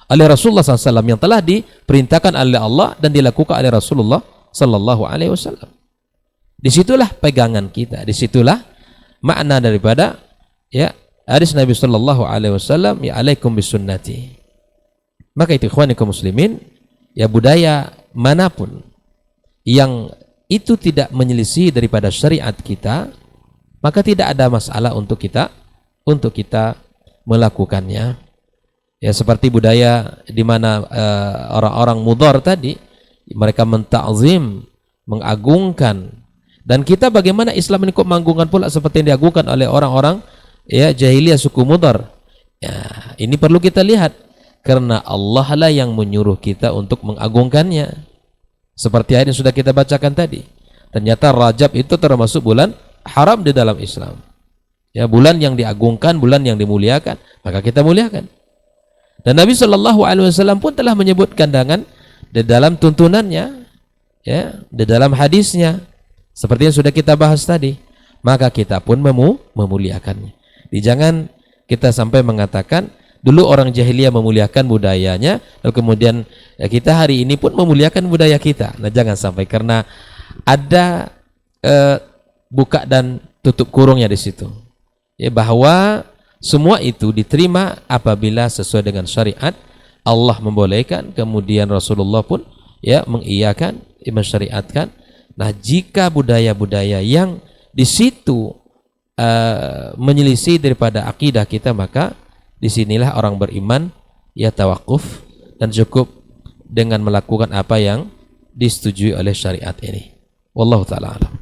[SPEAKER 4] oleh Rasulullah SAW, yang telah diperintahkan oleh Allah dan dilakukan oleh Rasulullah SAW. Disitulah pegangan kita, disitulah makna daripada, ya, hadis Nabi SAW, ya, alaikum bisunnati. Maka itu ikhwanikum muslimin, ya, budaya manapun yang itu tidak menyelisih daripada syariat kita, maka tidak ada masalah untuk kita melakukannya. Ya, seperti budaya di mana orang-orang mudhar tadi, mereka mentakzim, mengagungkan, dan kita bagaimana Islam ini kok mengagungkan pula seperti yang diagungkan oleh orang-orang, ya, jahiliyah suku mudhar. Ya, ini perlu kita lihat, karena Allah lah yang menyuruh kita untuk mengagungkannya. Seperti ayat yang sudah kita bacakan tadi, ternyata Rajab itu termasuk bulan haram di dalam Islam. Ya, bulan yang diagungkan, bulan yang dimuliakan, maka kita muliakan. Dan Nabi SAW pun telah menyebutkan dengan di dalam tuntunannya, ya, di dalam hadisnya, seperti yang sudah kita bahas tadi, maka kita pun memuliakannya. Jangan kita sampai mengatakan dulu orang jahiliyah memuliakan budayanya, lalu kemudian ya, kita hari ini pun memuliakan budaya kita. Nah, jangan sampai, karena ada buka dan tutup kurungnya di situ. Ya, bahwa semua itu diterima apabila sesuai dengan syariat, Allah membolehkan, kemudian Rasulullah pun, ya, mengiyakan, mensyariatkan. Nah, jika budaya-budaya yang di situ menyelisih daripada akidah kita, maka disinilah orang beriman, ya, tawakuf dan cukup dengan melakukan apa yang disetujui oleh syariat ini. Wallahu ta'ala alam.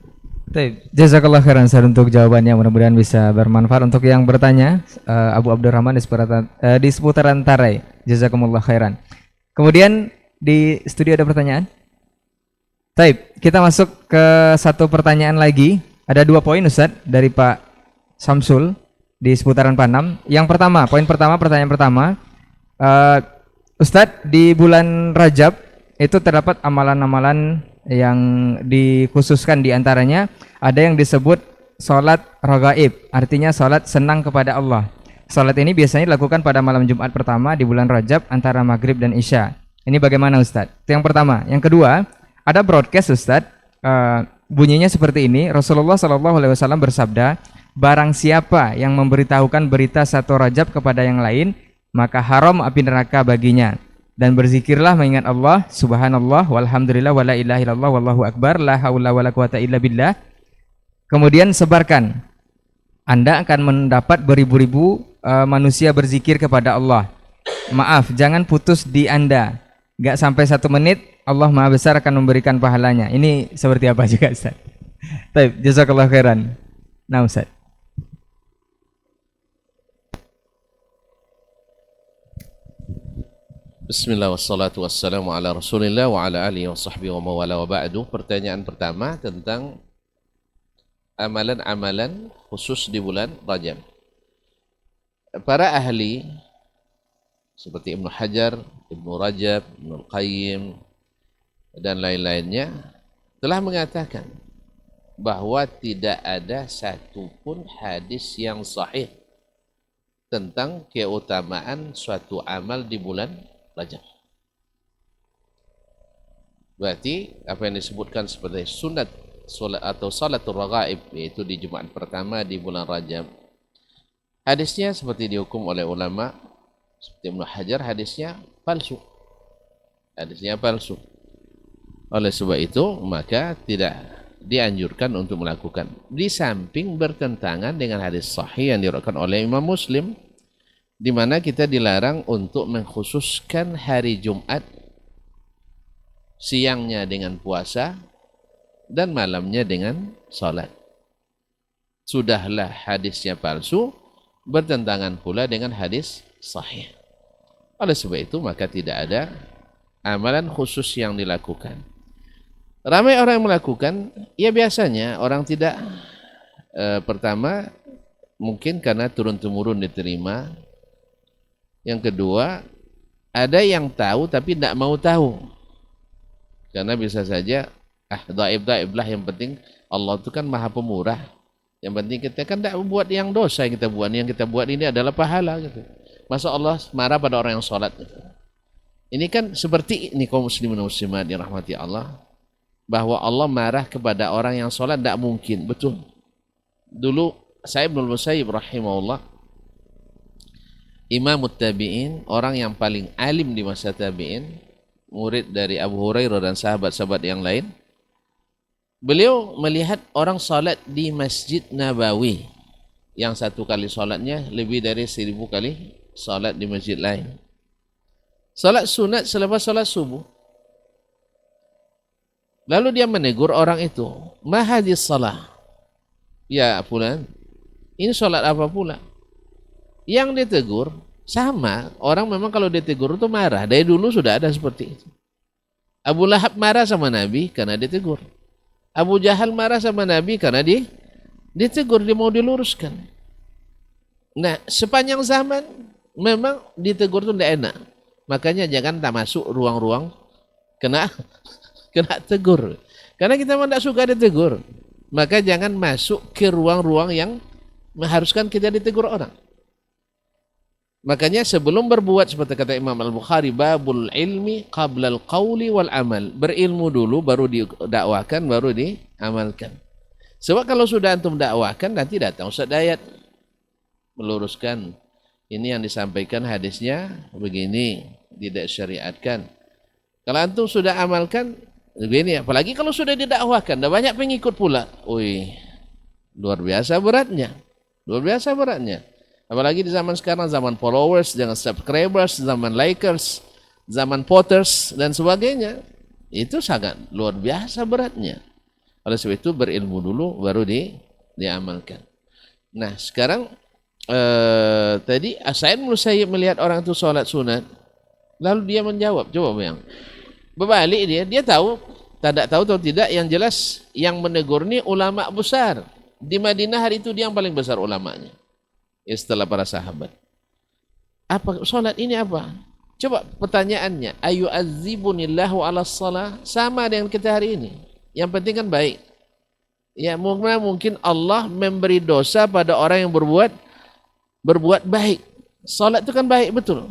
[SPEAKER 3] Jazakallah khairan Ustaz untuk jawabannya, mudah-mudahan bisa bermanfaat untuk yang bertanya. Abu Abdurrahman di seputaran Tarai. Jazakumullah khairan. Kemudian di studio ada pertanyaan? Taib, kita masuk ke satu pertanyaan lagi. Ada 2 poin Ustadz dari Pak Samsul di seputaran Panam. Yang pertama, pertanyaan pertama, Ustadz, di bulan Rajab itu terdapat amalan-amalan yang dikhususkan, di antaranya ada yang disebut sholat ragaib, artinya sholat senang kepada Allah. Sholat ini biasanya dilakukan pada malam Jumat pertama di bulan Rajab antara maghrib dan isya. Ini bagaimana Ustadz? Itu yang pertama. Yang kedua, ada broadcast Ustadz, bunyinya seperti ini. Rasulullah SAW bersabda, barang siapa yang memberitahukan berita 1 Rajab kepada yang lain, maka haram api neraka baginya. Dan berzikirlah mengingat Allah, subhanallah, walhamdulillah, wala ilaha illallah, wallahu akbar, la haula wala quwata illa billah. Kemudian sebarkan. Anda akan mendapat beribu-ribu manusia berzikir kepada Allah. Maaf, jangan putus di Anda. Gak sampai 1 menit, Allah Maha Besar akan memberikan pahalanya. Ini seperti apa juga Ustaz? Baik, jazakallah khairan. Nah Ustaz.
[SPEAKER 2] Bismillah wassalatu wassalamu ala rasulillah wa ala alihi wa sahbihi wa mawala wa ba'du. Pertanyaan pertama tentang amalan-amalan khusus di bulan Rajab. Para ahli seperti Ibnu Hajar, Ibnu Rajab, Ibnu Qayyim dan lain-lainnya telah mengatakan bahwa tidak ada satupun hadis yang sahih tentang keutamaan suatu amal di bulan Rajab. Berarti apa yang disebutkan sebagai sunat salat atau salatul raghaib, yaitu di Jumat pertama di bulan Rajab, hadisnya seperti dihukum oleh ulama seperti Ibnu Hajar, hadisnya palsu. Hadisnya palsu. Oleh sebab itu maka tidak dianjurkan untuk melakukan. Di samping bertentangan dengan hadis sahih yang diriwayatkan oleh Imam Muslim, di mana kita dilarang untuk mengkhususkan hari Jumat siangnya dengan puasa dan malamnya dengan salat. Sudahlah hadisnya palsu, bertentangan pula dengan hadis sahih. Oleh sebab itu maka tidak ada amalan khusus yang dilakukan. Ramai orang yang melakukan, ya biasanya orang tidak pertama mungkin karena turun-temurun diterima. Yang kedua, ada yang tahu tapi tidak mau tahu. Karena bisa saja, dhaib-dhaib lah, yang penting Allah itu kan maha pemurah. Yang penting kita kan tidak buat yang dosa yang kita buat. Yang kita buat ini adalah pahala. Gitu. Masa Allah marah pada orang yang sholat. Gitu. Ini kan seperti ini kaum muslimin dan muslimat dirahmati Allah. Bahwa Allah marah kepada orang yang sholat tidak mungkin. Betul. Dulu Sa'id bin Musayyib rahimahullah, Imam Tabi'in, orang yang paling alim di masa Tabi'in, murid dari Abu Hurairah dan sahabat-sahabat yang lain. Beliau melihat orang salat di Masjid Nabawi, yang satu kali salatnya lebih dari 1000 kali salat di masjid lain. Salat sunat selepas salat subuh. Lalu dia menegur orang itu, "Ma hadhihi shalah?" "Ya fulan, ini salat apa pula?" Yang ditegur sama, orang memang kalau ditegur itu marah. Dari dulu sudah ada seperti itu. Abu Lahab marah sama Nabi karena ditegur. Abu Jahal marah sama Nabi karena ditegur, dia mau diluruskan. Nah, sepanjang zaman memang ditegur itu tidak enak. Makanya jangan tak masuk ruang-ruang kena tegur. Karena kita memang tidak suka ditegur. Maka jangan masuk ke ruang-ruang yang mengharuskan kita ditegur orang. Makanya sebelum berbuat, seperti kata Imam Al-Bukhari, babul ilmi qabla al-qawli wal amal. Berilmu dulu baru didakwakan, baru diamalkan. Sebab kalau sudah antum dakwakan, nanti datang Ustaz Dayat meluruskan. Ini yang disampaikan hadisnya begini, tidak syariatkan. Kalau antum sudah amalkan, begini. Apalagi kalau sudah didakwakan, dah banyak pengikut pula. Wih, luar biasa beratnya. Luar biasa beratnya. Apalagi di zaman sekarang, zaman followers, zaman subscribers, zaman likers, zaman potters, dan sebagainya. Itu sangat luar biasa beratnya. Oleh sebab itu berilmu dulu, baru diamalkan. Nah sekarang, tadi Sa'id bin Musayyib melihat orang itu sholat sunat, lalu dia menjawab, coba bayang. Berbalik dia tahu, tidak tahu atau tidak, yang jelas yang menegur ini ulama besar. Di Madinah hari itu dia yang paling besar ulamanya. Ya, setelah para sahabat. Apa salat ini apa? Coba pertanyaannya, ayu azibunillahu ala salah, sama dengan kita hari ini. Yang penting kan baik. Ya, mungkin Allah memberi dosa pada orang yang berbuat baik. Salat itu kan baik, betul.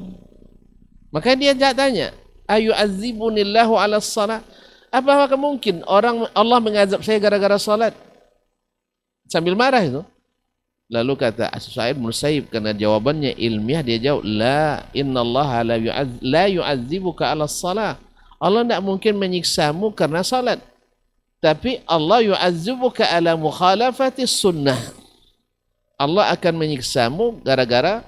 [SPEAKER 2] Makanya dia tanya, ayu azibunillahu ala salah, apakah mungkin Allah mengazab saya gara-gara salat? Sambil marah itu. Lalu kata Sa'id bin Musayyib, karena jawabannya ilmiah, dia jawab, la innallaha la yu'adzibuka ala salah. Allah tidak mungkin menyiksamu karena salat. Tapi Allah yu'adzibuka ala mukhalafati sunnah. Allah akan menyiksamu gara-gara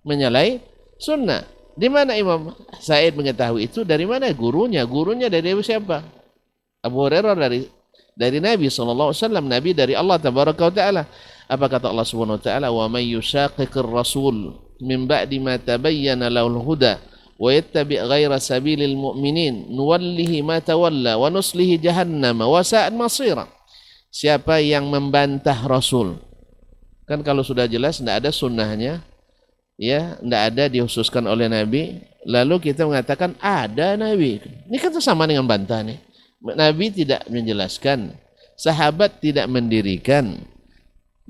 [SPEAKER 2] menyalahi sunnah. Di mana Imam Sa'id mengetahui itu? Dari mana? Gurunya dari siapa? Abu Hurairah dari Nabi SAW. Nabi dari Allah Tabaraka wa Ta'ala. Apa kata Allah Subhanahu wa taala? Wa may yushaqiqir rasul min ba'di ma tabayyana lahul huda wa yattabi' ghaira sabilil mu'minin nuwallihi ma tawalla wa nuslihi jahannam wa sa'at masira. Siapa yang membantah Rasul, kan kalau sudah jelas tidak ada sunnahnya, ya, tidak ada dikhususkan oleh Nabi, lalu kita mengatakan ada Nabi, ini kan sama dengan bantah nih. Nabi tidak menjelaskan, sahabat tidak mendirikan.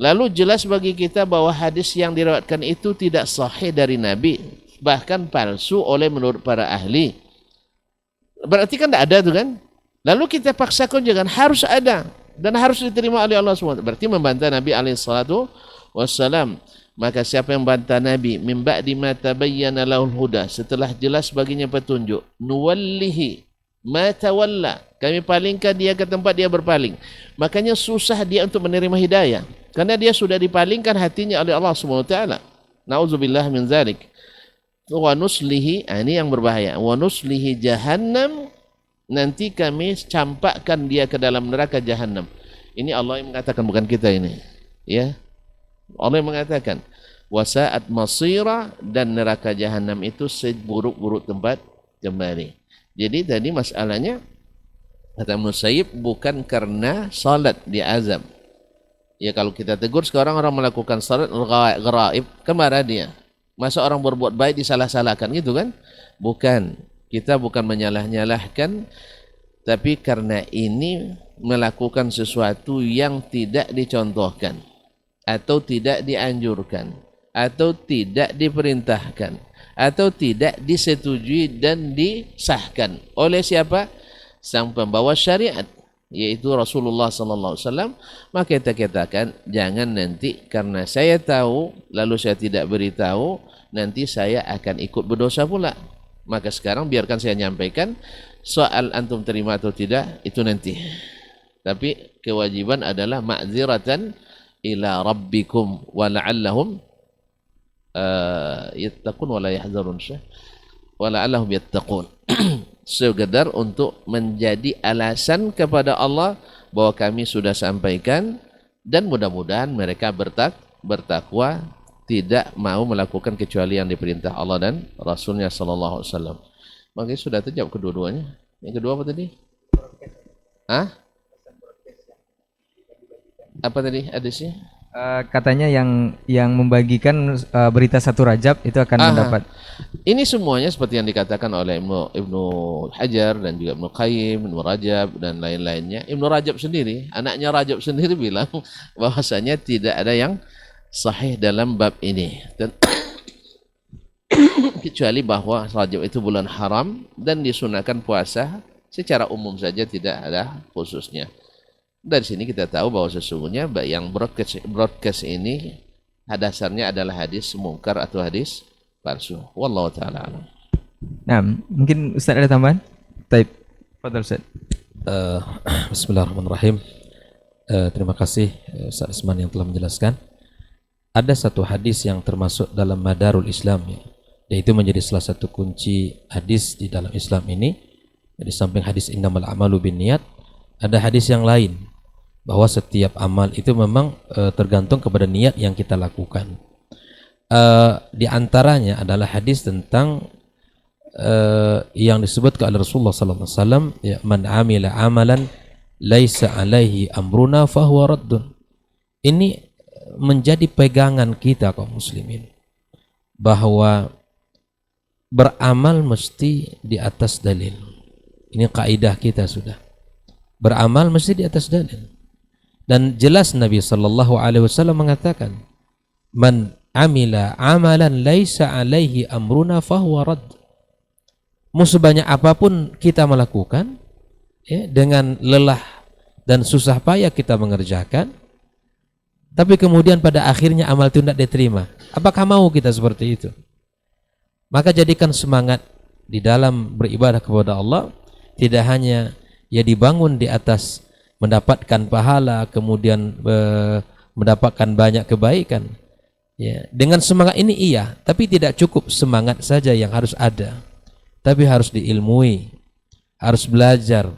[SPEAKER 2] Lalu jelas bagi kita bahwa hadis yang diriwayatkan itu tidak sahih dari Nabi, bahkan palsu menurut para ahli. Berarti kan tidak ada tuh kan? Lalu kita paksakan jangan, harus ada dan harus diterima oleh Allah SWT. Berarti membantah Nabi SAW. Maka siapa yang membantah Nabi min ba'di ma tabayyana lahul huda, setelah jelas baginya petunjuk, nuwallihi ma tawalla, kami palingkan dia ke tempat dia berpaling. Makanya susah dia untuk menerima hidayah, karena dia sudah dipalingkan hatinya oleh Allah SWT. Na'udzubillah min zalik. Wa nuslihi, ini yang berbahaya. Wa nuslihi jahannam, nanti kami campakkan dia ke dalam neraka jahannam. Ini Allah yang mengatakan, bukan kita ini. Ya, Allah yang mengatakan. Wa sa'at masira, dan neraka jahannam itu seburuk-buruk tempat kembali. Jadi tadi masalahnya, kata Musayyib, bukan karena salat diazab. Ya, kalau kita tegur sekarang orang melakukan salat ghaib, kemana dia? Masa orang berbuat baik disalah-salahkan gitu kan? Bukan. Kita bukan menyalah-nyalahkan, tapi karena ini melakukan sesuatu yang tidak dicontohkan, atau tidak dianjurkan, atau tidak diperintahkan, atau tidak disetujui dan disahkan oleh siapa? Sang pembawa syariat, yaitu Rasulullah SAW. Maka kita katakan, jangan nanti karena saya tahu lalu saya tidak beritahu, nanti saya akan ikut berdosa pula. Maka sekarang biarkan saya nyampaikan, soal antum terima atau tidak itu nanti. Tapi kewajiban adalah ma'ziratan ila rabbikum wa la'allahum yattaqun wa la yahzarun wa la'allahum yattaqun. Sekedar untuk menjadi alasan kepada Allah bahwa kami sudah sampaikan, dan mudah-mudahan mereka bertakwa, tidak mau melakukan kecuali yang diperintah Allah dan Rasulnya sallallahu alaihi wasallam. Makanya sudah terjawab kedua-duanya. Yang kedua apa tadi? Hah? Apa tadi hadisnya?
[SPEAKER 3] Katanya yang membagikan berita satu Rajab itu akan mendapat.
[SPEAKER 2] Ini semuanya seperti yang dikatakan oleh Ibnu Hajar dan juga Ibnu Qayyim, Ibnu Rajab dan lain-lainnya. Ibnu Rajab sendiri, anaknya Rajab sendiri bilang bahwasanya tidak ada yang sahih dalam bab ini, dan kecuali bahwa Rajab itu bulan haram dan disunahkan puasa secara umum saja, tidak ada khususnya. Dari sini kita tahu bahwa sesungguhnya yang broadcast ini dasarnya adalah hadis mungkar atau hadis palsu. Wallahu taala alam.
[SPEAKER 3] Nah, mungkin Ustaz ada tambahan? Baik, fadhil Ustaz.
[SPEAKER 4] Bismillahirrahmanirrahim. Terima kasih Ustaz Isman yang telah menjelaskan. Ada satu hadis yang termasuk dalam madarul Islam, yaitu menjadi salah satu kunci hadis di dalam Islam ini. Di samping hadis innamal a'malu binniyat, ada hadis yang lain bahwa setiap amal itu memang tergantung kepada niat yang kita lakukan. Di antaranya adalah hadis tentang yang disebutkan oleh Rasulullah sallallahu alaihi wasallam, ya, man amila amalan laisa alaihi amruna fahuwa raddun. Ini menjadi pegangan kita kaum muslimin, bahwa beramal mesti di atas dalil. Ini kaidah kita sudah. Beramal mesti di atas dalil. Dan jelas Nabi sallallahu alaihi wasallam mengatakan, man amila amalan laisa alaihi amruna fahuwa radd. Mau sebanyak apapun kita melakukan, ya, dengan lelah dan susah payah kita mengerjakan, tapi kemudian pada akhirnya amal itu tidak diterima, apakah mau kita seperti itu? Maka jadikan semangat di dalam beribadah kepada Allah tidak hanya ya dibangun di atas mendapatkan pahala, kemudian mendapatkan banyak kebaikan. Ya, dengan semangat ini iya, tapi tidak cukup semangat saja yang harus ada, tapi harus diilmui, harus belajar,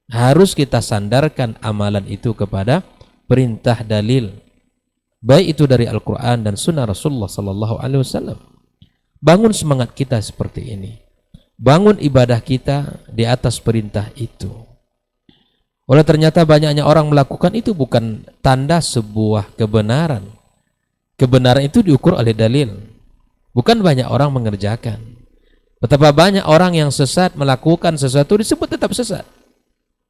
[SPEAKER 4] harus kita sandarkan amalan itu kepada perintah dalil, baik itu dari Al-Quran dan Sunnah Rasulullah Sallallahu Alaihi Wasallam. Bangun semangat kita seperti ini, bangun ibadah kita di atas perintah itu. Oleh ternyata banyaknya orang melakukan itu bukan tanda sebuah kebenaran. Kebenaran itu diukur oleh dalil, bukan banyak orang mengerjakan. Betapa banyak orang yang sesat melakukan sesuatu disebut tetap sesat,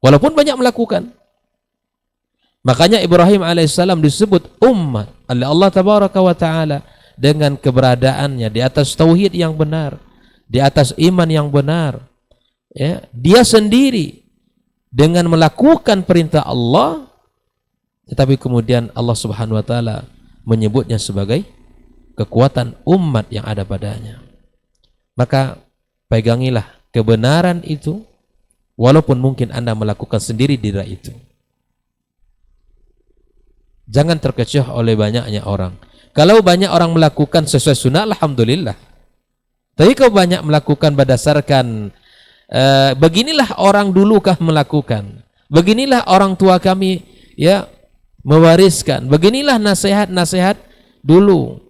[SPEAKER 4] walaupun banyak melakukan. Makanya Ibrahim alaihissalam disebut umat oleh Allah tabaraka wa ta'ala dengan keberadaannya di atas tauhid yang benar, di atas iman yang benar. Ya, dia sendiri dengan melakukan perintah Allah, tetapi kemudian Allah subhanahu wa ta'ala menyebutnya sebagai kekuatan umat yang ada padanya. Maka pegangilah kebenaran itu, walaupun mungkin Anda melakukan sendiri diri itu. Jangan terkecoh oleh banyaknya orang. Kalau banyak orang melakukan sesuai sunnah, alhamdulillah. Tapi kalau banyak melakukan berdasarkan beginilah orang dulukah melakukan, beginilah orang tua kami ya mewariskan, beginilah nasihat-nasihat dulu.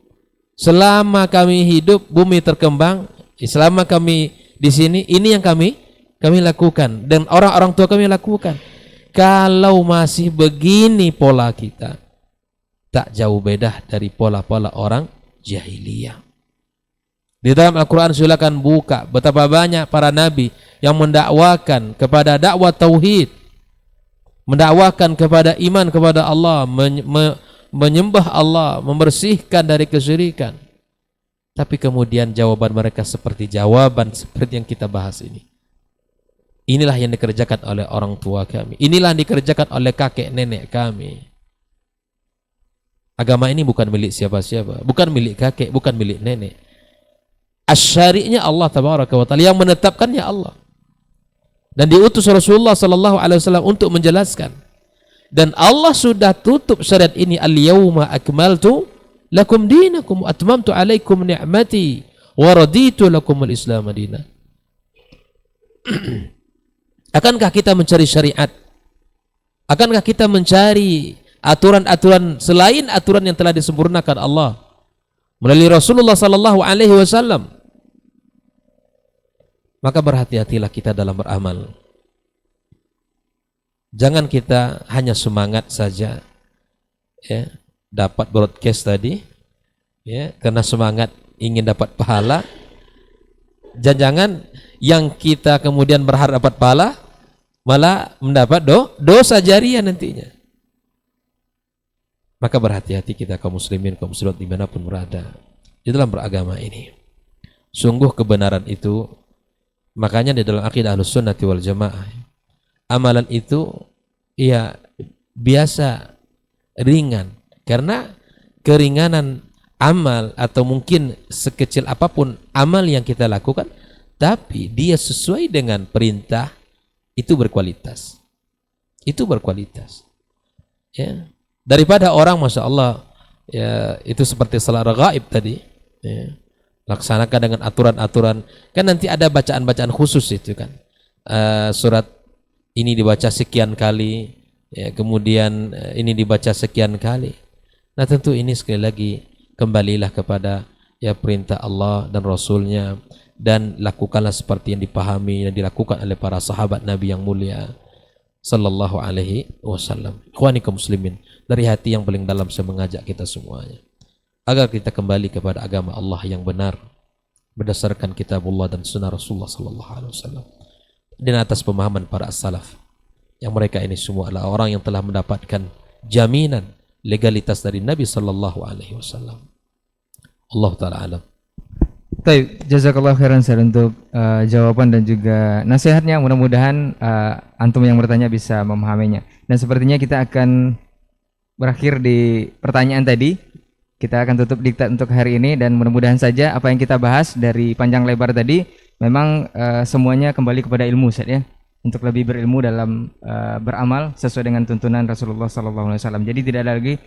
[SPEAKER 4] Selama kami hidup, bumi terkembang, selama kami di sini, ini yang kami lakukan dan orang-orang tua kami lakukan. Kalau masih begini pola kita, tak jauh beda dari pola-pola orang jahiliyah. Di dalam Al-Quran silakan buka betapa banyak para nabi yang mendakwakan kepada dakwah tauhid, mendakwakan kepada iman kepada Allah, menyembah Allah, membersihkan dari kesyirikan. Tapi kemudian jawaban mereka seperti jawaban seperti yang kita bahas ini. Inilah yang dikerjakan oleh orang tua kami, inilah yang dikerjakan oleh kakek nenek kami. Agama ini bukan milik siapa-siapa, bukan milik kakek, bukan milik nenek. Asyari'nya Allah tabaraka wa ta'ala, yang menetapkannya Allah. Dan diutus Rasulullah sallallahu alaihi wasallam untuk menjelaskan. Dan Allah sudah tutup syariat ini, al-yauma akmaltu lakum dinakum wa atmamtu alaikum ni'mati wa raditu lakum al-islam madina. Akankah kita mencari syariat? Akankah kita mencari aturan-aturan selain aturan yang telah disempurnakan Allah melalui Rasulullah sallallahu alaihi wasallam? Maka berhati-hatilah kita dalam beramal. Jangan kita hanya semangat saja, ya, dapat broadcast tadi, ya, karena semangat ingin dapat pahala. Jangan yang kita kemudian berharap dapat pahala malah mendapat dosa jariah nantinya. Maka berhati-hati kita kaum muslimin, kaum muslimat dimanapun berada di dalam beragama ini. Sungguh kebenaran itu, makanya di dalam akidah Ahlussunnati wal Jamaah, amalan itu ya biasa, ringan, karena keringanan amal atau mungkin sekecil apapun amal yang kita lakukan, tapi dia sesuai dengan perintah, itu berkualitas. Itu berkualitas. Ya. Daripada orang masya Allah ya itu seperti salat ghaib tadi, ya, laksanakan dengan aturan-aturan, kan nanti ada bacaan-bacaan khusus itu kan, surat ini dibaca sekian kali, ya, kemudian ini dibaca sekian kali. Nah tentu ini sekali lagi kembalilah kepada ya perintah Allah dan Rasulnya, dan lakukanlah seperti yang dipahami dan dilakukan oleh para sahabat Nabi yang mulia sallallahu alaihi wasallam. Ikhwani kaum muslimin, dari hati yang paling dalam saya mengajak kita semuanya agar kita kembali kepada agama Allah yang benar berdasarkan kitabullah dan sunnah Rasulullah sallallahu alaihi wasallam, dan atas pemahaman para as-salaf yang mereka ini semua adalah orang yang telah mendapatkan jaminan legalitas dari Nabi sallallahu alaihi wasallam. Allah taala alam.
[SPEAKER 3] Baik, jazakallah khairan Ustaz untuk jawaban dan juga nasihatnya. Mudah-mudahan antum yang bertanya bisa memahaminya. Dan sepertinya kita akan berakhir di pertanyaan tadi. Kita akan tutup diktat untuk hari ini, dan mudah-mudahan saja apa yang kita bahas dari panjang lebar tadi memang semuanya kembali kepada ilmu, Ustaz, ya. Untuk lebih berilmu dalam beramal sesuai dengan tuntunan Rasulullah SAW. Jadi tidak ada lagi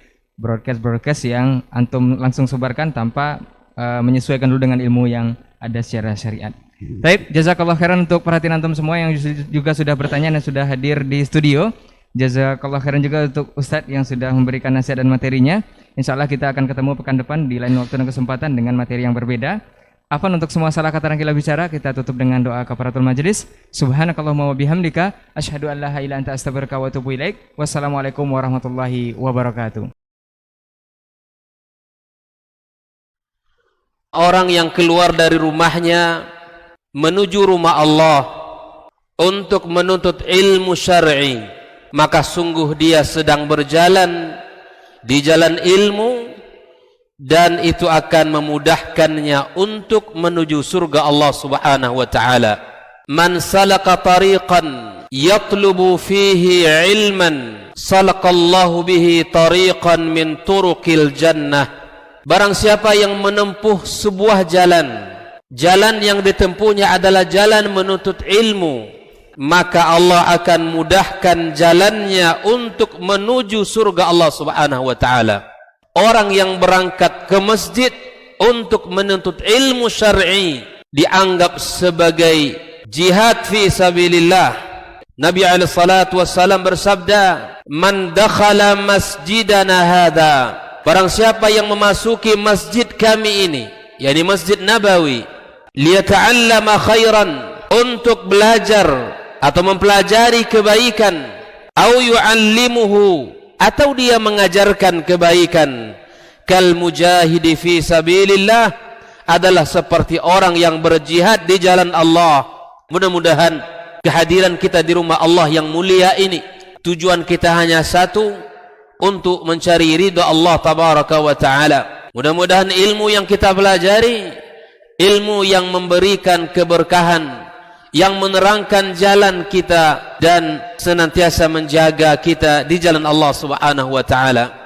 [SPEAKER 3] broadcast yang antum langsung sebarkan tanpa menyesuaikan dulu dengan ilmu yang ada secara syariat. Baik, jazakallah khairan untuk perhatian antum semua yang juga sudah bertanya dan sudah hadir di studio. Jazakallah khairan juga untuk Ustadz yang sudah memberikan nasihat dan materinya. Insya Allah kita akan ketemu pekan depan di lain waktu dan kesempatan dengan materi yang berbeda. Afwan untuk semua salah kata dan khilaf bicara, kita tutup dengan doa kafaratul majelis. Subhanakallahumma wa bihamdika asyhadu an la ilaha illa anta astaghfiruka wa atubu ilaik. Wassalamualaikum warahmatullahi wabarakatuh.
[SPEAKER 2] Orang yang keluar dari rumahnya menuju rumah Allah untuk menuntut ilmu syar'i, maka sungguh dia sedang berjalan di jalan ilmu, dan itu akan memudahkannya untuk menuju surga Allah Subhanahu wa taala. Man salaka tariqan yatlubu fihi ilman salaqallahu bihi tariqan min turuqil jannah. Barang siapa yang menempuh sebuah jalan yang ditempuhnya adalah jalan menuntut ilmu, maka Allah akan mudahkan jalannya untuk menuju surga Allah Subhanahu wa taala. Orang yang berangkat ke masjid untuk menuntut ilmu syar'i dianggap sebagai jihad fi sabilillah. Nabi alaihi salatu wassalam bersabda, "Man dakhala masjidana hadza," barang siapa yang memasuki masjid kami ini, yakni Masjid Nabawi, liyata'allama khairan, untuk belajar atau mempelajari kebaikan, au yu'allimuhu, atau dia mengajarkan kebaikan, kal mujahidi fi sabilillah, adalah seperti orang yang berjihad di jalan Allah. Mudah-mudahan kehadiran kita di rumah Allah yang mulia ini, tujuan kita hanya satu, untuk mencari ridha Allah tabaraka wa taala. Mudah-mudahan ilmu yang kita pelajari, ilmu yang memberikan keberkahan, yang menerangkan jalan kita dan senantiasa menjaga kita di jalan Allah Subhanahu wa taala.